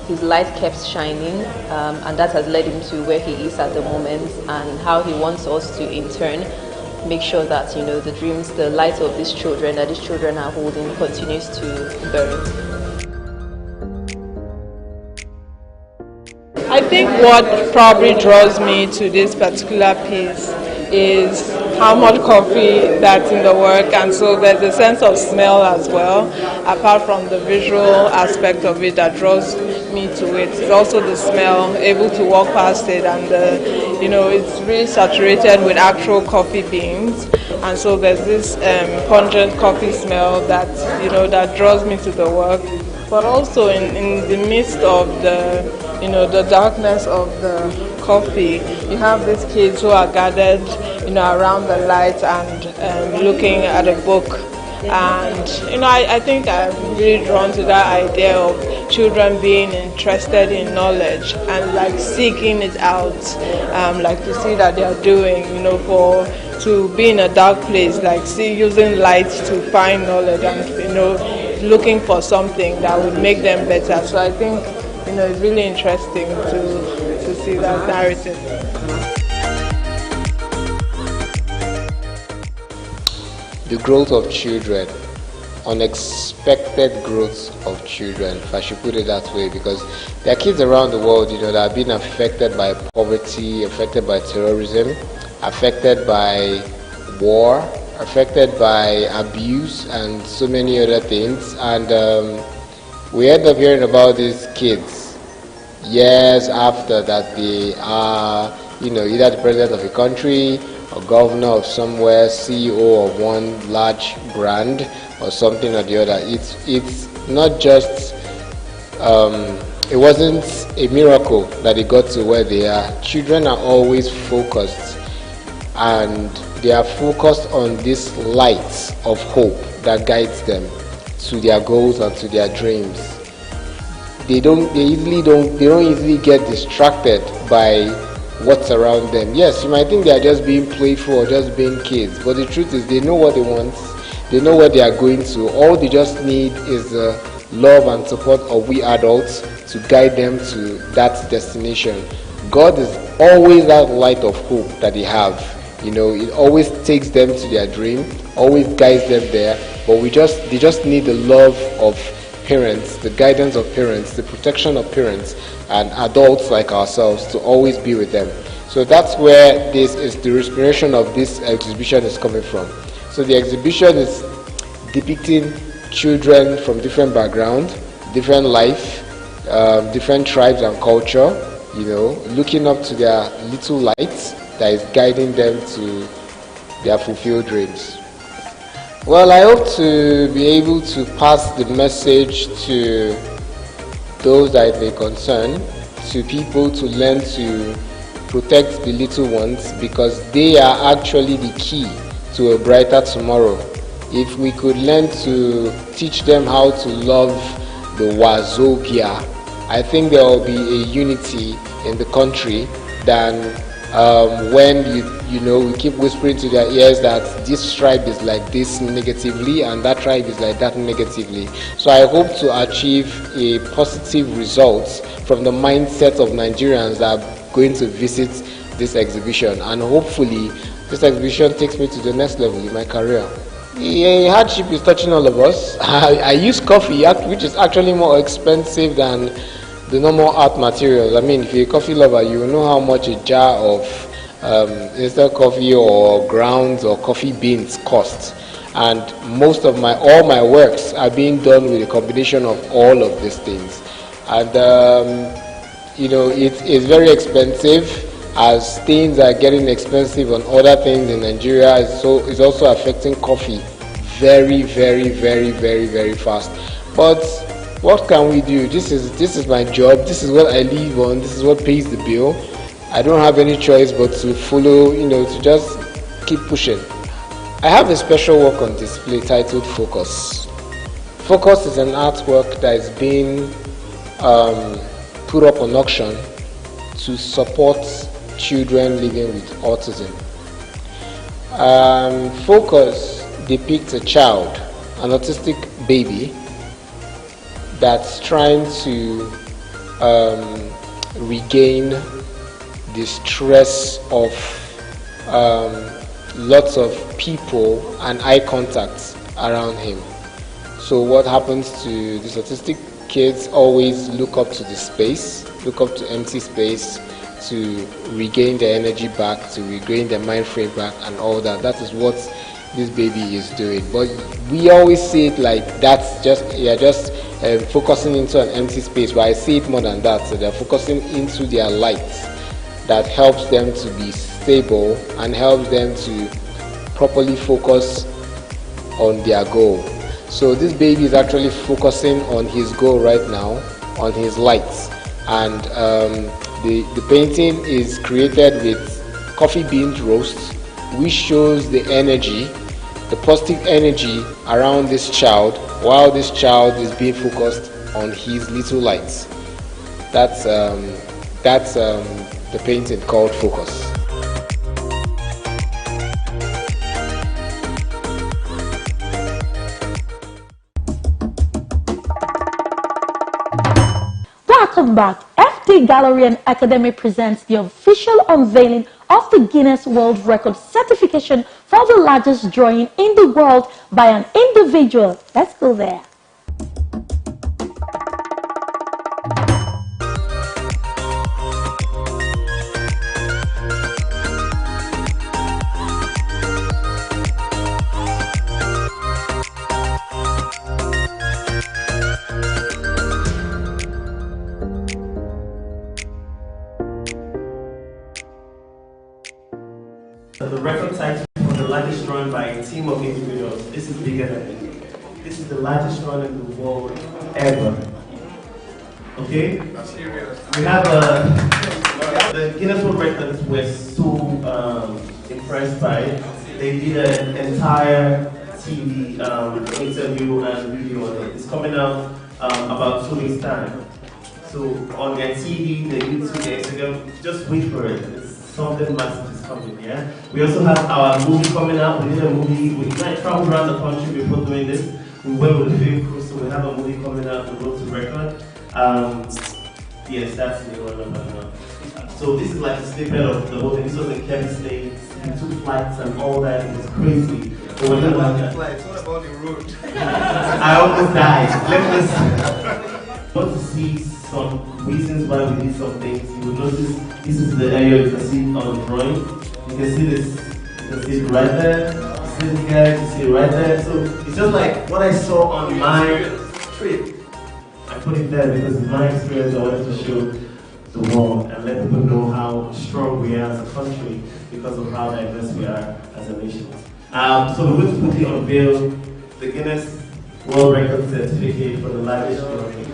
his light kept shining, and that has led him to where he is at the moment, and how he wants us to, in turn, make sure that the dreams, the light of these children that these children are holding continues to burn. I think what probably draws me to this particular piece is how much coffee that's in the work, and so there's a sense of smell as well, apart from the visual aspect of it that draws me to it. It's also the smell, able to walk past it, and it's really saturated with actual coffee beans, and so there's this pungent coffee smell that that draws me to the work. But also in the midst of the darkness of the coffee, you have these kids who are gathered around the light and looking at a book. And I think I'm really drawn to that idea of children being interested in knowledge and like seeking it out, like to see that they are doing, to be in a dark place, like using light to find knowledge and looking for something that would make them better. So I think it's really interesting to see that narrative. The growth of children, unexpected growth of children, if I should put it that way, because there are kids around the world, that have been affected by poverty, affected by terrorism, affected by war, affected by abuse, and so many other things. And we end up hearing about these kids years after that they are, either the president of a country, or governor of somewhere, CEO of one large brand, or something or the other. It's not just, it wasn't a miracle that they got to where they are. Children are always focused, and they are focused on this light of hope that guides them to their goals and to their dreams. They don't easily get distracted by what's around them. Yes, you might think they are just being playful or just being kids, but the truth is they know what they want, they know where they are going to. All they just need is the love and support of we adults to guide them to that destination. God is always that light of hope that they have. It always takes them to their dream, always guides them there, but they just need the love of parents, the guidance of parents, the protection of parents and adults like ourselves to always be with them. So that's where the inspiration of this exhibition is coming from. So the exhibition is depicting children from different backgrounds, different life, different tribes and culture, looking up to their little lights that is guiding them to their fulfilled dreams. Well, I hope to be able to pass the message to those that it may concern, to people to learn to protect the little ones, because they are actually the key to a brighter tomorrow. If we could learn to teach them how to love the Wazobia, I think there will be a unity in the country than when we keep whispering to their ears that this tribe is like this negatively and that tribe is like that negatively. So I hope to achieve a positive result from the mindset of Nigerians that are going to visit this exhibition, and hopefully this exhibition takes me to the next level in my career. The hardship is touching all of us. I use coffee, which is actually more expensive than the normal art materials. I mean, if you're a coffee lover, you know how much a jar of instant coffee or grounds or coffee beans costs. And all my works are being done with a combination of all of these things. And it's very expensive, as things are getting expensive on other things in Nigeria. So it's also affecting coffee very, very, very, very, very fast. But what can we do? This is my job. This is what I live on. This is what pays the bill. I don't have any choice but to follow, to just keep pushing. I have a special work on display titled Focus. Focus is an artwork that is being put up on auction to support children living with autism. Focus depicts a child, an autistic baby, that's trying to regain the stress of lots of people and eye contact around him. So what happens to these autistic kids always look up to the space, look up to empty space to regain their energy back, to regain their mind frame back and all that. That is what this baby is doing. But we always see it like that's just, you're just focusing into an empty space, but I see it more than that. So they're focusing into their light that helps them to be stable and helps them to properly focus on their goal. So this baby is actually focusing on his goal right now, on his lights. And the painting is created with coffee beans roast, which shows the energy, the positive energy around this child while this child is being focused on his little lights. That's the painting called Focus. Welcome back. FD Gallery and Academy presents the official unveiling of the Guinness World Record certification for the largest drawing in the world by an individual. Let's go there. The record title for the largest run by a team of individuals. This is bigger than it. This is the largest run in the world ever. Okay? We have the Guinness World Records were so impressed by it. They did an entire TV interview and video on it. It's coming out about 2 weeks' time. So on their TV, their YouTube, their Instagram, just wait for it. Something massive is coming, yeah? We also have our movie coming out. We did a movie. We traveled around the country before doing this. We went with the film crew, so we have a movie coming out, The Road to Record. Yes, that's the one of now. So this is like a snippet of the whole thing. This was in Kevin State. We took flights and all that. It was crazy. But what about the flights? What about the road? I almost died. Let me want to see some reasons why we did some things. You will notice this is the area you can see on the drawing. You can see this, you can see it right there. You see this guy, you see it right there. So it's just like what I saw on my trip. I put it there because in my experience I wanted to show the world and let people know how strong we are as a country because of how diverse we are as a nation. So we're going to quickly unveil the Guinness World Record certificate for the largest drawing.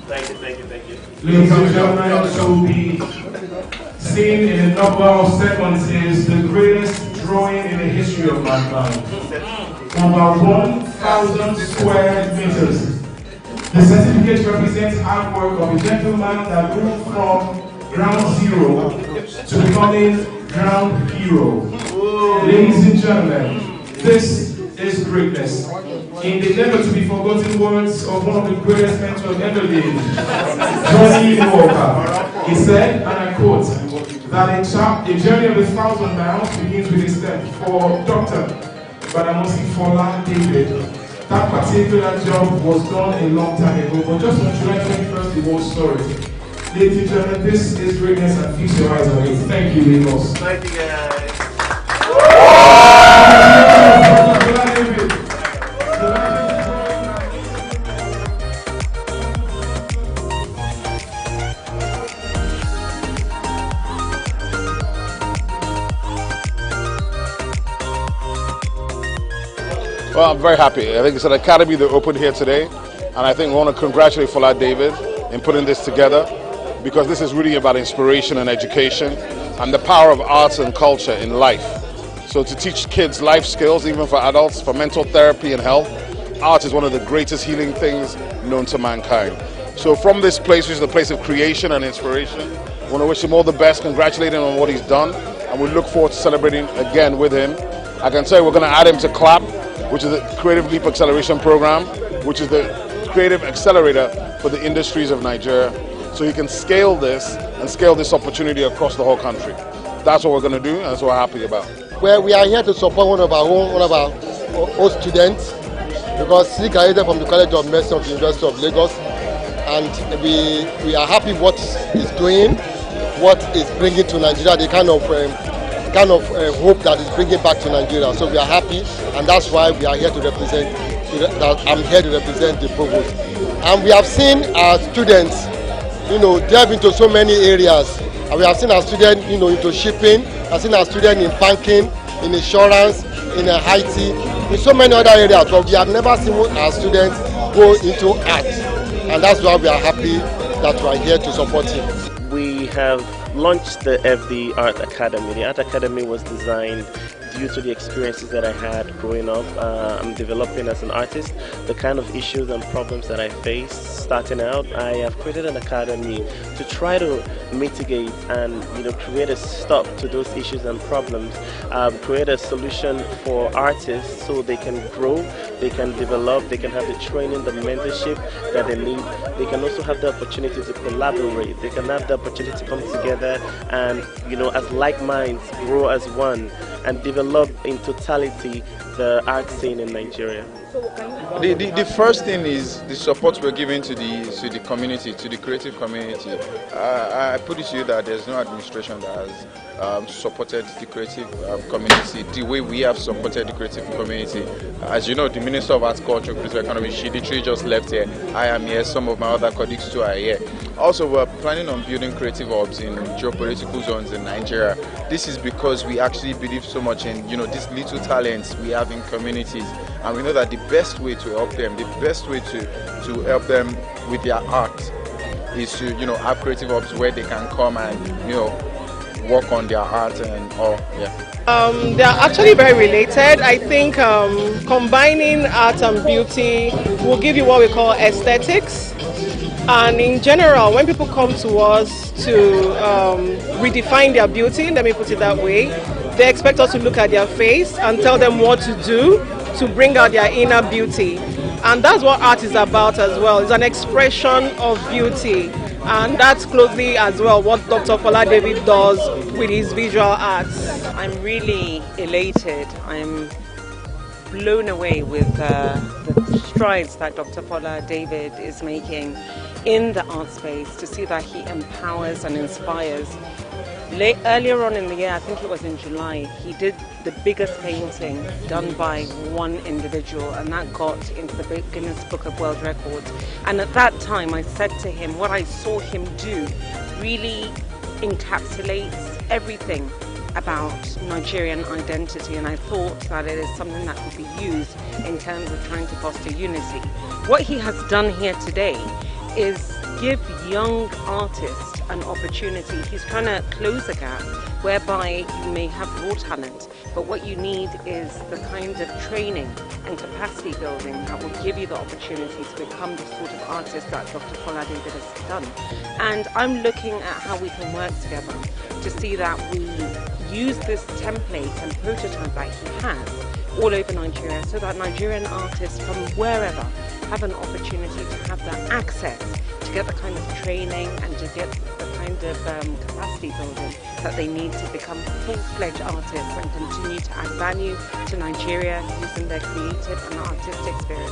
Thank you, thank you, thank you. Ladies and gentlemen, so be seen in a number of seconds is the greatest drawing in the history of mankind. Over 1,000 square meters. The certificate represents artwork of a gentleman that grew from ground zero to becoming ground hero. Ladies and gentlemen, this is greatness. In the never to be forgotten words of one of the greatest men to have ever lived, Johnny Walker, he said, and I quote, that a journey of 1,000 miles begins with a step. For Dr. Badamosi Fola David, that particular job was done a long time ago, but just on July 21st, the whole story. Ladies and gentlemen, this is greatness and fix your eyes on it. Thank you, Lagos. Thank you, guys. Well, I'm very happy. I think it's an academy that opened here today, and I think we want to congratulate Fola David in putting this together, because this is really about inspiration and education and the power of arts and culture in life. So to teach kids life skills, even for adults, for mental therapy and health, art is one of the greatest healing things known to mankind. So from this place, which is a place of creation and inspiration, I want to wish him all the best, congratulate him on what he's done, and we look forward to celebrating again with him. I can tell you we're going to add him to CLAP, which is the Creative Leap Acceleration Program, which is the creative accelerator for the industries of Nigeria. So you can scale this and scale this opportunity across the whole country. That's what we're going to do, and that's what we're happy about. Well, we are here to support one of our old students, because he graduated from the College of Medicine of the University of Lagos, and we are happy what he's doing. what it's bringing to Nigeria, the kind of hope that it's bringing back to Nigeria. So we are happy, and that's why we are here to represent. I'm here to represent the provost. And we have seen our students, delve into so many areas. And we have seen our students, into shipping. We have seen our students in banking, in insurance, in IT, in so many other areas. But we have never seen our students go into art. And that's why we are happy that we are here to support him. We have launched the FD Art Academy. The Art Academy was designed due to the experiences that I had growing up. I'm developing as an artist, the kind of issues and problems that I faced starting out. I have created an academy to try to mitigate and create a stop to those issues and problems, create a solution for artists so they can grow, they can develop, they can have the training, the mentorship that they need. They can also have the opportunity to collaborate. They can have the opportunity to come together and, as like minds, grow as one and develop in totality the art scene in Nigeria. The first thing is the support we're giving to the community, to the creative community. I put it to you that there's no administration that has supported the creative community the way we have supported the creative community. As you know, the Minister of Arts, Culture, Creative Economy, she literally just left here. I am here, some of my other colleagues too are here. Also, we're planning on building creative hubs in geopolitical zones in Nigeria. This is because we actually believe so much in these little talents we have in communities, and we know that the best way to help them, the best way to help them with their art is to have creative hubs where they can come and work on their art and all. They are actually very related. I think combining art and beauty will give you what we call aesthetics. And in general, when people come to us to redefine their beauty, let me put it that way, they expect us to look at their face and tell them what to do to bring out their inner beauty. And that's what art is about as well. It's an expression of beauty. And that's closely as well what Dr. Fola David does with his visual arts. I'm really elated. I'm blown away with the strides that Dr. Fola David is making in the art space, to see that he empowers and inspires. Earlier on in the year, I think it was in July, he did the biggest painting done by one individual, and that got into the Guinness Book of World Records. And at that time I said to him, what I saw him do really encapsulates everything about Nigerian identity, and I thought that it is something that could be used in terms of trying to foster unity. What he has done here today is give young artists an opportunity. He's trying to close a gap whereby you may have raw talent, but what you need is the kind of training and capacity building that will give you the opportunity to become the sort of artist that Dr. Fola David has done. And I'm looking at how we can work together to see that we use this template and prototype that he has all over Nigeria, so that Nigerian artists from wherever have an opportunity to have the access to get the kind of training and to get the kind of capacity building that they need to become full-fledged artists and continue to add value to Nigeria using their creative and artistic spirit.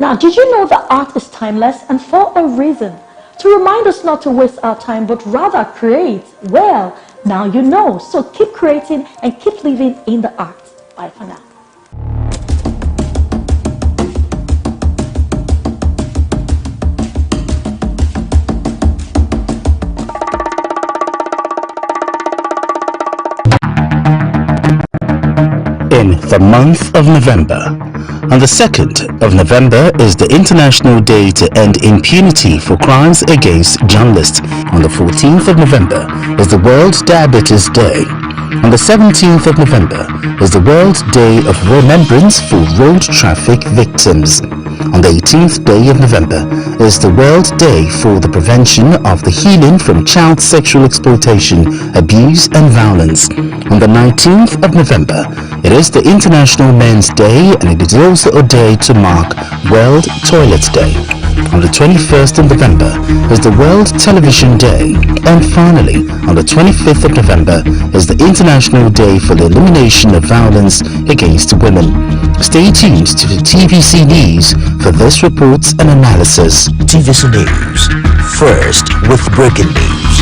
Now, did you know that art is timeless and for a reason? To remind us not to waste our time, but rather create. Well, now you know. So keep creating and keep living in the art. Bye for now. In the month of November. On the 2nd of November is the International Day to End Impunity for Crimes Against Journalists. On the 14th of November is the World Diabetes Day. On the 17th of November is the World Day of Remembrance for Road Traffic Victims. On the 18th day of November is the World Day for the Prevention of the Healing from Child Sexual Exploitation, Abuse and Violence. On the 19th of November, it is the International Men's Day, and it is also a day to mark World Toilet Day. On the 21st of November is the World Television Day. And finally, on the 25th of November is the International Day for the Elimination of Violence Against Women. Stay tuned to the TVC News for this report and analysis. TVC News, first with breaking news.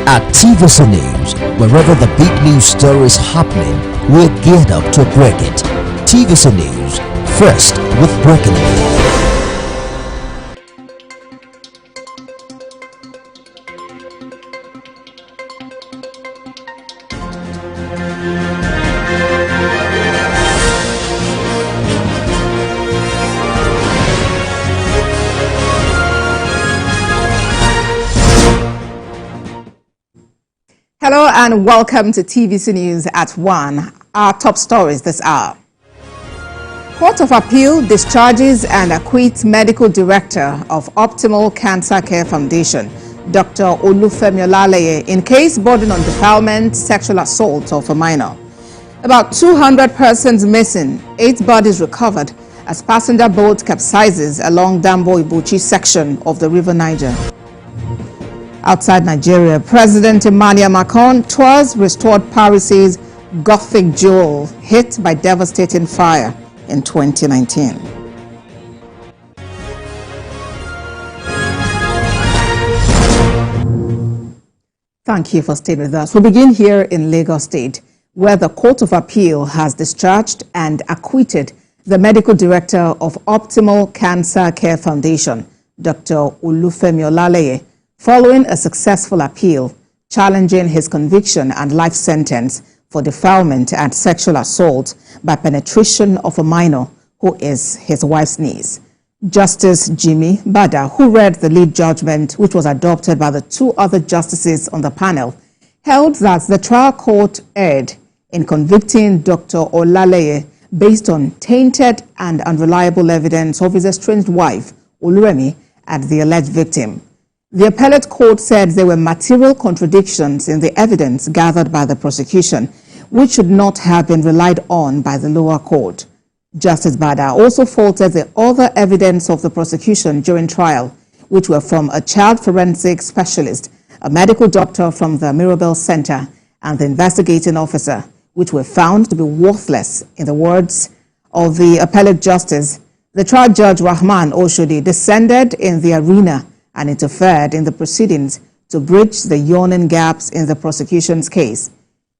At TVC News, wherever the big news story is happening, we're geared up to break it. TVC News, first with breaking news. Hello and welcome to TVC News at 1. Our top stories this hour. Court of Appeal discharges and acquits Medical Director of Optimal Cancer Care Foundation, Dr. Olufemi Olaleye, in case bordering on defilement, sexual assault of a minor. About 200 persons missing, 8 bodies recovered as passenger boat capsizes along Dambo Ibuchi section of the River Niger. Outside Nigeria, President Emmanuel Macron tours restored Paris's Gothic jewel hit by devastating fire in 2019. Thank you for staying with us. We begin here in Lagos State, where the Court of Appeal has discharged and acquitted the Medical Director of Optimal Cancer Care Foundation, Dr. Olufemi Olaleye, following a successful appeal challenging his conviction and life sentence for defilement and sexual assault by penetration of a minor who is his wife's niece. Justice Jimmy Bada, who read the lead judgment, which was adopted by the 2 other justices on the panel, held that the trial court erred in convicting Dr. Olaleye based on tainted and unreliable evidence of his estranged wife, Oluremi, and the alleged victim. The appellate court said there were material contradictions in the evidence gathered by the prosecution, which should not have been relied on by the lower court. Justice Bada also faulted the other evidence of the prosecution during trial, which were from a child forensic specialist, a medical doctor from the Mirabel Center, and the investigating officer, which were found to be worthless. In the words of the appellate justice, the trial judge Rahman Oshodi descended in the arena and interfered in the proceedings to bridge the yawning gaps in the prosecution's case.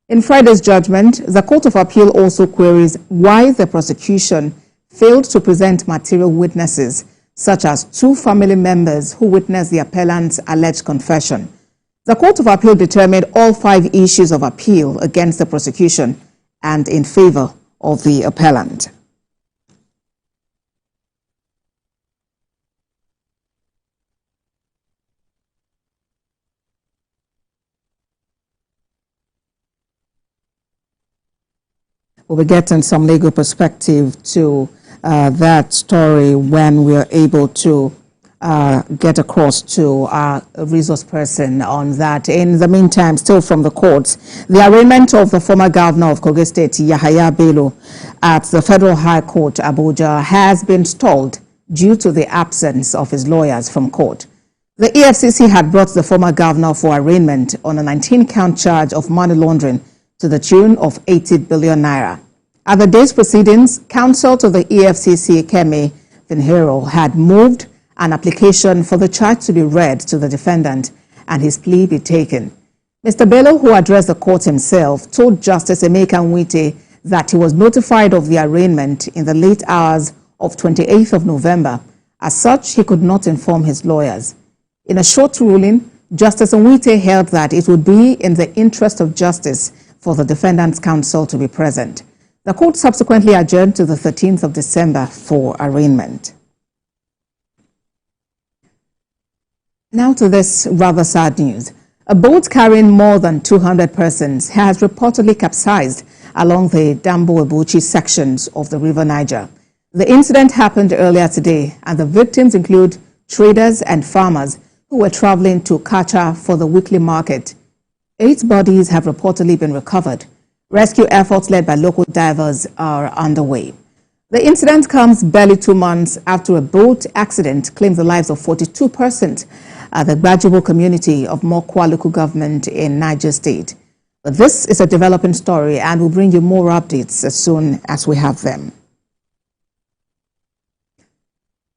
In Friday's judgment, the Court of Appeal also queries why the prosecution failed to present material witnesses, such as 2 family members who witnessed the appellant's alleged confession. The Court of Appeal determined all 5 issues of appeal against the prosecution and in favor of the appellant. We'll be getting some legal perspective to that story when we are able to get across to our resource person on that. In the meantime, still from the courts, the arraignment of the former governor of Kogi State, Yahaya Bello, at the Federal High Court, Abuja, has been stalled due to the absence of his lawyers from court. The EFCC had brought the former governor for arraignment on a 19-count charge of money laundering to the tune of 80 billion naira. At the day's proceedings, counsel to the EFCC, Kemi Finhero, had moved an application for the charge to be read to the defendant and his plea be taken. Mr. Bello, who addressed the court himself, told Justice Emeka Nwite that he was notified of the arraignment in the late hours of 28th of November. As such, he could not inform his lawyers. In a short ruling, Justice Nwite held that it would be in the interest of justice for the defendant's counsel to be present. The court subsequently adjourned to the 13th of December for arraignment. Now to this rather sad news. A boat carrying more than 200 persons has reportedly capsized along the Dambo Ibuchi sections of the River Niger. The incident happened earlier today, and the victims include traders and farmers who were traveling to Kacha for the weekly market. 8 bodies have reportedly been recovered. Rescue efforts led by local divers are underway. The incident comes barely 2 months after a boat accident claimed the lives of 42 persons at the Gbajibo community of Mokwa local government in Niger State. But this is a developing story, and we'll bring you more updates as soon as we have them.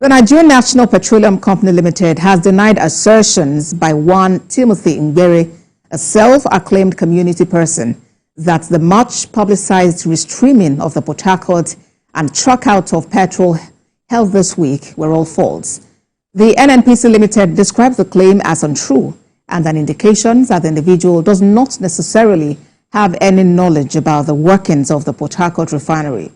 The Nigerian National Petroleum Company Limited has denied assertions by one Timothy Ngbere, a self-acclaimed community person, that the much-publicized restreaming of the Port Harcourt and truck out of petrol held this week were all false. The NNPC Limited describes the claim as untrue and an indication that the individual does not necessarily have any knowledge about the workings of the Port Harcourt refinery.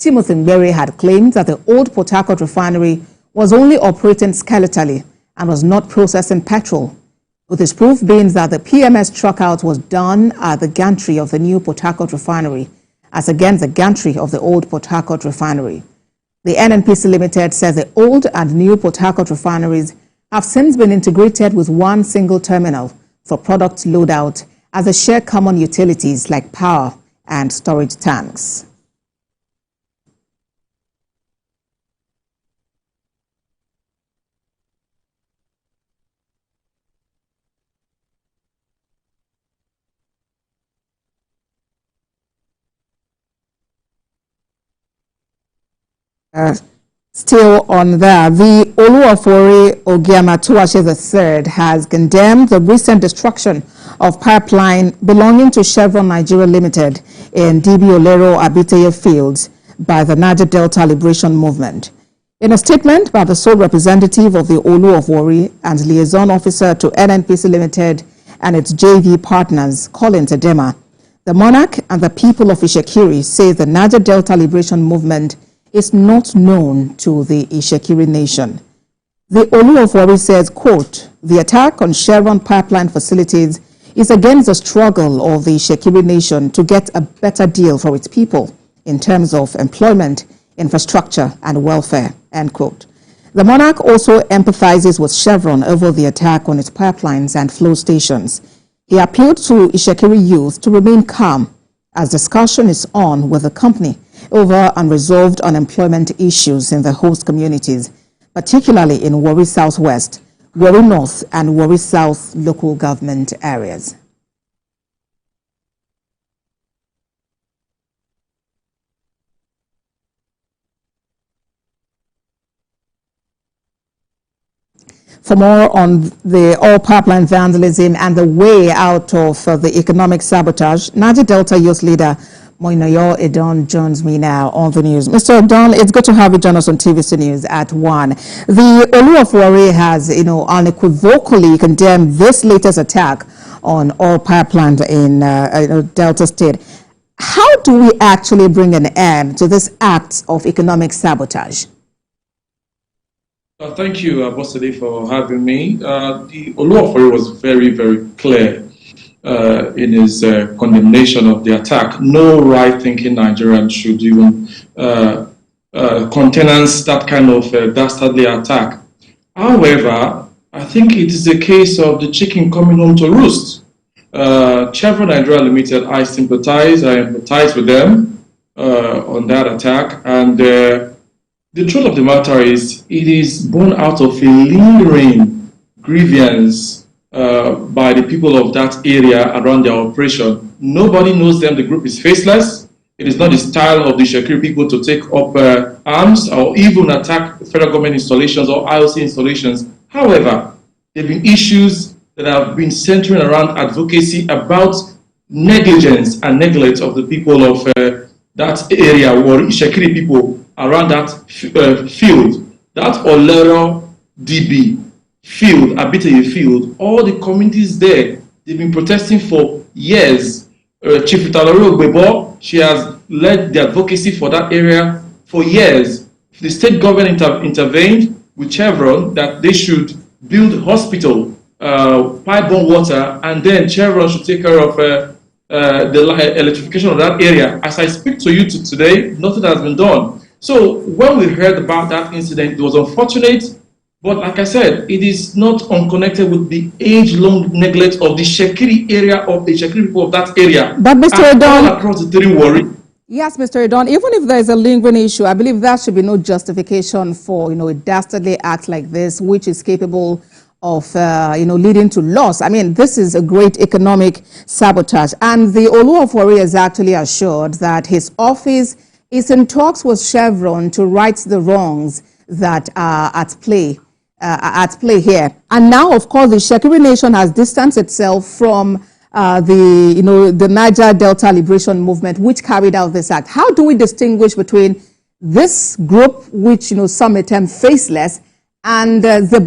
Timothy Ngbere had claimed that the old Port Harcourt refinery was only operating skeletally and was not processing petrol, with his proof being that the PMS truck out was done at the gantry of the new Port Harcourt refinery, as against the gantry of the old Port Harcourt refinery. The NNPC Limited says the old and new Port Harcourt refineries have since been integrated with one single terminal for product loadout, as they share common utilities like power and storage tanks. Still on there, the Oluwafori Ogiamatuashe III has condemned the recent destruction of pipeline belonging to Chevron Nigeria Limited in DB Olero Abiteye Fields by the Niger Delta Liberation Movement. In a statement by the sole representative of the Oluwafori and liaison officer to NNPC Limited and its JV partners, Colin Tedema, the monarch and the people of Ishekiri say the Niger Delta Liberation Movement is not known to the Ishekiri nation. The Oluwafori says, quote, the attack on Chevron pipeline facilities is against the struggle of the Ishekiri nation to get a better deal for its people in terms of employment, infrastructure, and welfare, end quote. The monarch also empathizes with Chevron over the attack on its pipelines and flow stations. He appealed to Ishekiri youth to remain calm as discussion is on with the company over unresolved unemployment issues in the host communities, particularly in Warri Southwest, Warri North, and Warri South local government areas. For more on the oil pipeline vandalism and the way out of the economic sabotage, Niger Delta Youth Leader Moinoyo Edon joins me now on the news. Mr. Edon, it's good to have you join us on TVC News at 1. The Oluwafori has, unequivocally condemned this latest attack on oil pipelines in Delta State. How do we actually bring an end to this act of economic sabotage? Thank you, Bosede, for having me. The Oluwafori was very, very clear in his condemnation of the attack. No right-thinking Nigerian should even countenance that kind of dastardly attack. However, I think it is a case of the chicken coming home to roost. Chevron Nigeria Limited, I empathize with them on that attack, and the truth of the matter is it is born out of a lingering grievance by the people of that area around their operation. Nobody knows them. The group is faceless. It is not the style of the Shakiri people to take up arms or even attack federal government installations or IOC installations. However, there have been issues that have been centering around advocacy about negligence and neglect of the people of that area, or Shakiri people around that field. That Olero DB field, Abiteye field, all the communities there, they've been protesting for years. Chief Italori Ogbebo, she has led the advocacy for that area for years. The state government intervened with Chevron that they should build hospital, pipe-borne water, and then Chevron should take care of the electrification of that area. As I speak to you today, nothing has been done. So when we heard about that incident, it was unfortunate But like I said, it is not unconnected with the age-long neglect of the Shekiri area of the Shekiri people of that area. But Mr. Edon, all across the three Warri. Yes, Mr. Edon, even if there is a lingering issue, I believe there should be no justification for, a dastardly act like this, which is capable of, leading to loss. I mean, this is a great economic sabotage. And the Olu of Warri has actually assured that his office is in talks with Chevron to right the wrongs that are at play here. And now, of course, the Shekiri Nation has distanced itself from the Niger Delta Liberation Movement, which carried out this act. How do we distinguish between this group, which some may term faceless, and the